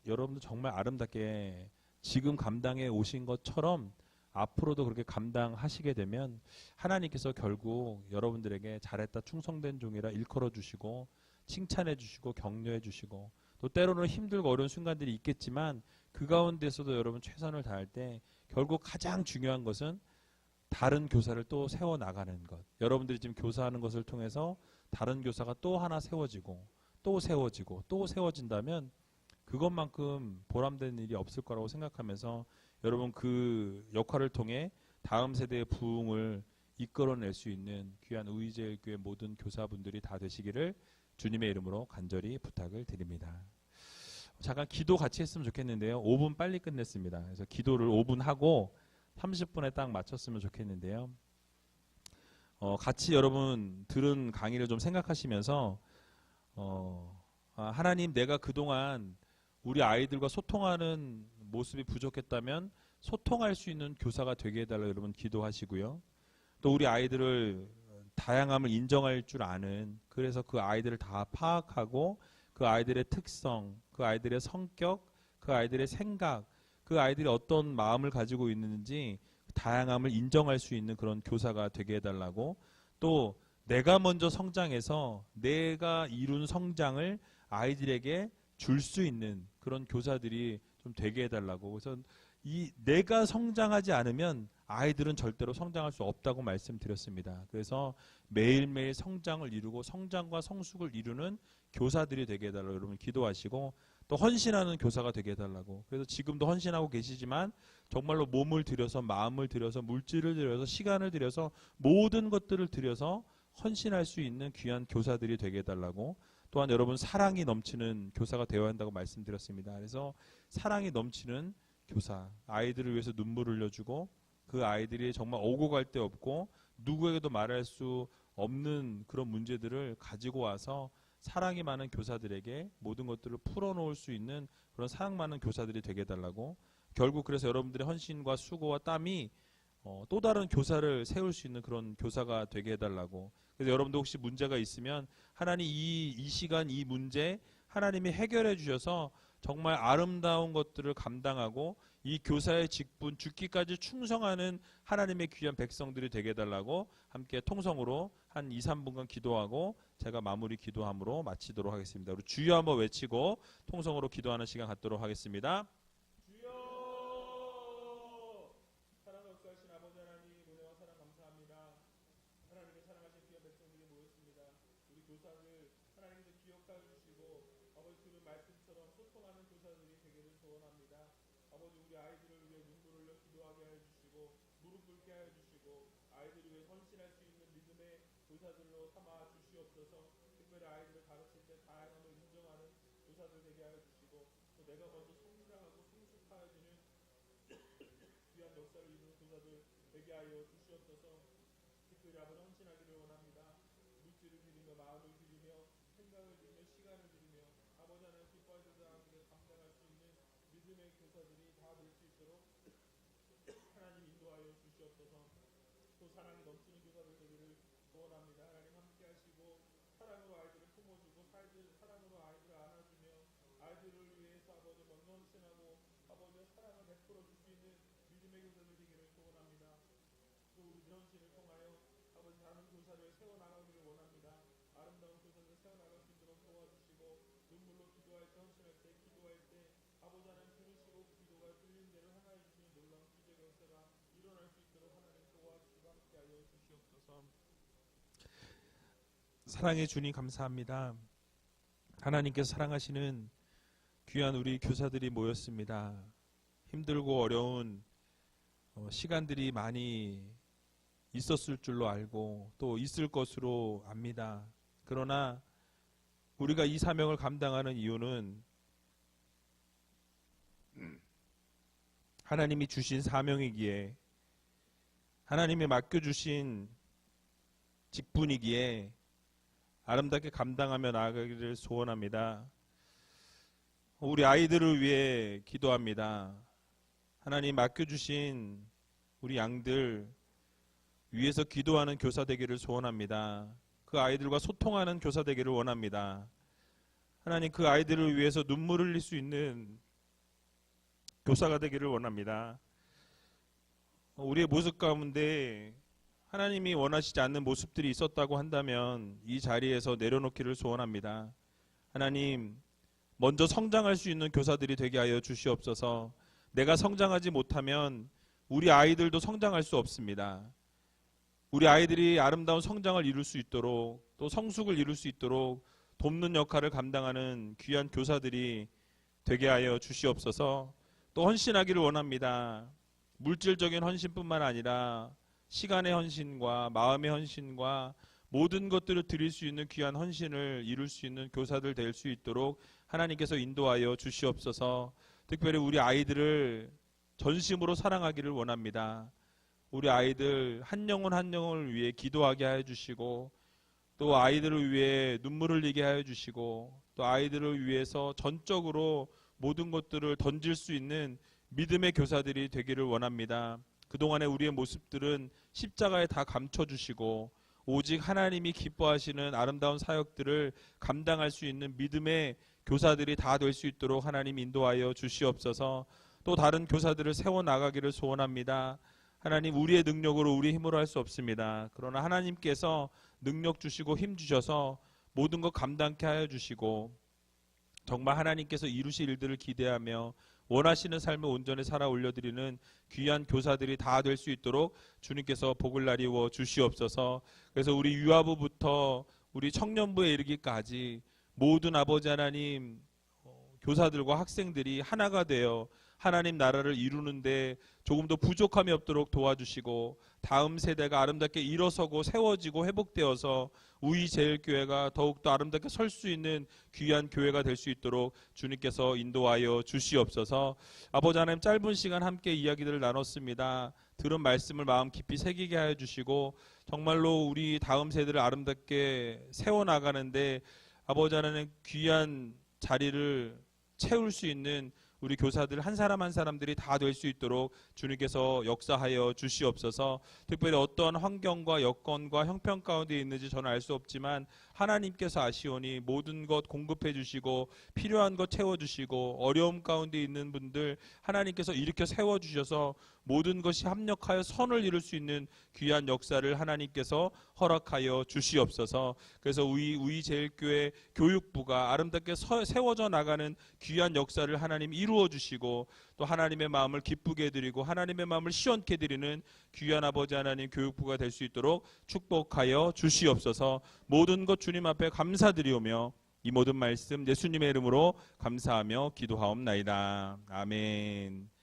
여러분들 정말 아름답게 지금 감당해 오신 것처럼 앞으로도 그렇게 감당하시게 되면 하나님께서 결국 여러분들에게 잘했다 충성된 종이라 일컬어 주시고 칭찬해 주시고 격려해 주시고 또 때로는 힘들고 어려운 순간들이 있겠지만 그 가운데서도 여러분 최선을 다할 때 결국 가장 중요한 것은 다른 교사를 또 세워나가는 것. 여러분들이 지금 교사하는 것을 통해서 다른 교사가 또 하나 세워지고 또 세워지고 또 세워진다면 그것만큼 보람된 일이 없을 거라고 생각하면서 여러분 그 역할을 통해 다음 세대의 부흥을 이끌어낼 수 있는 귀한 우이제일교회 모든 교사분들이 다 되시기를 주님의 이름으로 간절히 부탁을 드립니다. 잠깐 기도 같이 했으면 좋겠는데요. 5분 빨리 끝냈습니다. 그래서 기도를 5분 하고 30분에 딱 맞췄으면 좋겠는데요. 같이 여러분 들은 강의를 좀 생각하시면서 하나님 내가 그동안 우리 아이들과 소통하는 모습이 부족했다면 소통할 수 있는 교사가 되게 해달라 여러분 기도하시고요. 또 우리 아이들을 다양함을 인정할 줄 아는 그래서 그 아이들을 다 파악하고 그 아이들의 특성, 그 아이들의 성격, 그 아이들의 생각, 그 아이들이 어떤 마음을 가지고 있는지 다양함을 인정할 수 있는 그런 교사가 되게 해달라고 또 내가 먼저 성장해서 내가 이룬 성장을 아이들에게 줄 수 있는 그런 교사들이 좀 되게 해달라고 그래서 이 내가 성장하지 않으면 아이들은 절대로 성장할 수 없다고 말씀드렸습니다. 그래서 매일매일 성장을 이루고 성장과 성숙을 이루는 교사들이 되게 해달라고 여러분 기도하시고 또 헌신하는 교사가 되게 해달라고. 그래서 지금도 헌신하고 계시지만 정말로 몸을 들여서, 마음을 들여서, 물질을 들여서, 시간을 들여서, 모든 것들을 들여서 헌신할 수 있는 귀한 교사들이 되게 해달라고. 또한 여러분, 사랑이 넘치는 교사가 되어야 한다고 말씀드렸습니다. 그래서 사랑이 넘치는 교사, 아이들을 위해서 눈물을 흘려주고, 그 아이들이 정말 오고 갈 데 없고 누구에게도 말할 수 없는 그런 문제들을 가지고 와서 사랑이 많은 교사들에게 모든 것들을 풀어놓을 수 있는 그런 사랑 많은 교사들이 되게 해달라고. 결국 그래서 여러분들의 헌신과 수고와 땀이 또 다른 교사를 세울 수 있는 그런 교사가 되게 해달라고. 그래서 여러분도 혹시 문제가 있으면 하나님 이 시간 이 문제 하나님이 해결해 주셔서 정말 아름다운 것들을 감당하고 이 교사의 직분 죽기까지 충성하는 하나님의 귀한 백성들이 되게 해달라고 함께 통성으로 한 2, 3분간 기도하고 제가 마무리 기도함으로 마치도록 하겠습니다. 우리 주여 한번 외치고 통성으로 기도하는 시간 갖도록 하겠습니다. 주여, 사랑 역사하신 아버지 하나님, 은혜와 사랑 감사합니다. 하나님의 사랑하신 귀한 백성들이 모였습니다. 우리 교사들 하나님께서 기억하여 주시고 아버지 그 말씀처럼 소통하는 교사들이 되기를 소원합니다. 아버지 우리 아이들을 위해 눈물을 흘려 기도하게 하여 주시고 무릎 꿇게 하여 주시고 아이들을 위해 헌신할 수 있는 믿음의 교사들로 삼아 주시옵소서. 특별히 아이들을 가르칠 때 다양함을 인정하는 교사들 되게 하여 주시고 또 내가 먼저 성장하고 성숙하여 주는 귀한 역사를 이루는 교사들 되게 하여 주시옵소서. 특별히 아버지 헌신하기를 원합니다. 물질을 드리며 마음을 드리며 생각을 드리며 시간을 드리며 아버지 하나님 기뻐하셔서 감당할 수 있는 믿음의 교사들이 다 될 수 있도록 하나님 인도하여 주시옵소서. 또 사랑이 넘치는 교사들 되기를 소원합니다. 하나님 함께 하시고 사랑으로 아이들을 품어주고 사랑으로 아이들을 안아주며 아이들을 위해서 아버지 먼저 헌신하고 아버지의 사랑을 베풀어 줄 수 있는 믿음의 교사들 되기를 소원합니다. 또 우리 헌신을 통하여 아버지 다른 교사를 세워나가기를 원합니다. 아름다운 교사를 세워나갈 수 있도록 도와주시고 눈물로 기도할 때 헌신할 때 기도할 때 아버지 하나님 들으시고 기도가 뚫린 대로 행하여 주시는 놀라운 기적 역사가 일어날 수 있도록 하나님 도와주시고 함께하여 주시옵소서. 사랑의 주님 감사합니다. 하나님께서 사랑하시는 귀한 우리 교사들이 모였습니다. 힘들고 어려운 시간들이 많이 있었을 줄로 알고 또 있을 것으로 압니다. 그러나 우리가 이 사명을 감당하는 이유는 하나님이 주신 사명이기에 하나님이 맡겨주신 직분이기에 아름답게 감당하며 나아가기를 소원합니다. 우리 아이들을 위해 기도합니다. 하나님 맡겨주신 우리 양들 위에서 기도하는 교사 되기를 소원합니다. 그 아이들과 소통하는 교사 되기를 원합니다. 하나님 그 아이들을 위해서 눈물을 흘릴 수 있는 교사가 되기를 원합니다. 우리의 모습 가운데 하나님이 원하시지 않는 모습들이 있었다고 한다면 이 자리에서 내려놓기를 소원합니다. 하나님 먼저 성장할 수 있는 교사들이 되게 하여 주시옵소서. 내가 성장하지 못하면 우리 아이들도 성장할 수 없습니다. 우리 아이들이 아름다운 성장을 이룰 수 있도록 또 성숙을 이룰 수 있도록 돕는 역할을 감당하는 귀한 교사들이 되게 하여 주시옵소서. 또 헌신하기를 원합니다. 물질적인 헌신뿐만 아니라 시간의 헌신과 마음의 헌신과 모든 것들을 드릴 수 있는 귀한 헌신을 이룰 수 있는 교사들 될 수 있도록 하나님께서 인도하여 주시옵소서. 특별히 우리 아이들을 전심으로 사랑하기를 원합니다. 우리 아이들 한 영혼 한 영혼을 위해 기도하게 하여 주시고 또 아이들을 위해 눈물을 흘리게 하여 주시고 또 아이들을 위해서 전적으로 모든 것들을 던질 수 있는 믿음의 교사들이 되기를 원합니다. 그동안의 우리의 모습들은 십자가에 다 감춰주시고 오직 하나님이 기뻐하시는 아름다운 사역들을 감당할 수 있는 믿음의 교사들이 다 될 수 있도록 하나님 인도하여 주시옵소서. 또 다른 교사들을 세워나가기를 소원합니다. 하나님 우리의 능력으로 우리 힘으로 할 수 없습니다. 그러나 하나님께서 능력 주시고 힘 주셔서 모든 것 감당케 하여 주시고 정말 하나님께서 이루실 일들을 기대하며 원하시는 삶을 온전히 살아 올려드리는 귀한 교사들이 다 될 수 있도록 주님께서 복을 나리워 주시옵소서. 그래서 우리 유아부부터 우리 청년부에 이르기까지 모든 아버지 하나님 교사들과 학생들이 하나가 되어 하나님 나라를 이루는데 조금 더 부족함이 없도록 도와주시고 다음 세대가 아름답게 일어서고 세워지고 회복되어서 우이제일교회가 더욱더 아름답게 설 수 있는 귀한 교회가 될 수 있도록 주님께서 인도하여 주시옵소서. 아버지 하나님, 짧은 시간 함께 이야기들을 나눴습니다. 들은 말씀을 마음 깊이 새기게 하여 주시고 정말로 우리 다음 세대를 아름답게 세워나가는데 아버지 하나님 귀한 자리를 채울 수 있는 우리 교사들 한 사람 한 사람들이 다 될 수 있도록 주님께서 역사하여 주시옵소서. 특별히 어떤 환경과 여건과 형편 가운데 있는지 저는 알 수 없지만 하나님께서 아시오니 모든 것 공급해 주시고 필요한 것 채워 주시고 어려움 가운데 있는 분들 하나님께서 일으켜 세워 주셔서 모든 것이 합력하여 선을 이룰 수 있는 귀한 역사를 하나님께서 허락하여 주시옵소서. 그래서 우이제일교회 교육부가 아름답게 세워져 나가는 귀한 역사를 하나님 이루어 주시고 또 하나님의 마음을 기쁘게 해드리고 하나님의 마음을 시원케 해드리는 귀한 아버지 하나님 교육부가 될 수 있도록 축복하여 주시옵소서. 모든 것 주님 앞에 감사드리오며 이 모든 말씀 예수님의 이름으로 감사하며 기도하옵나이다. 아멘.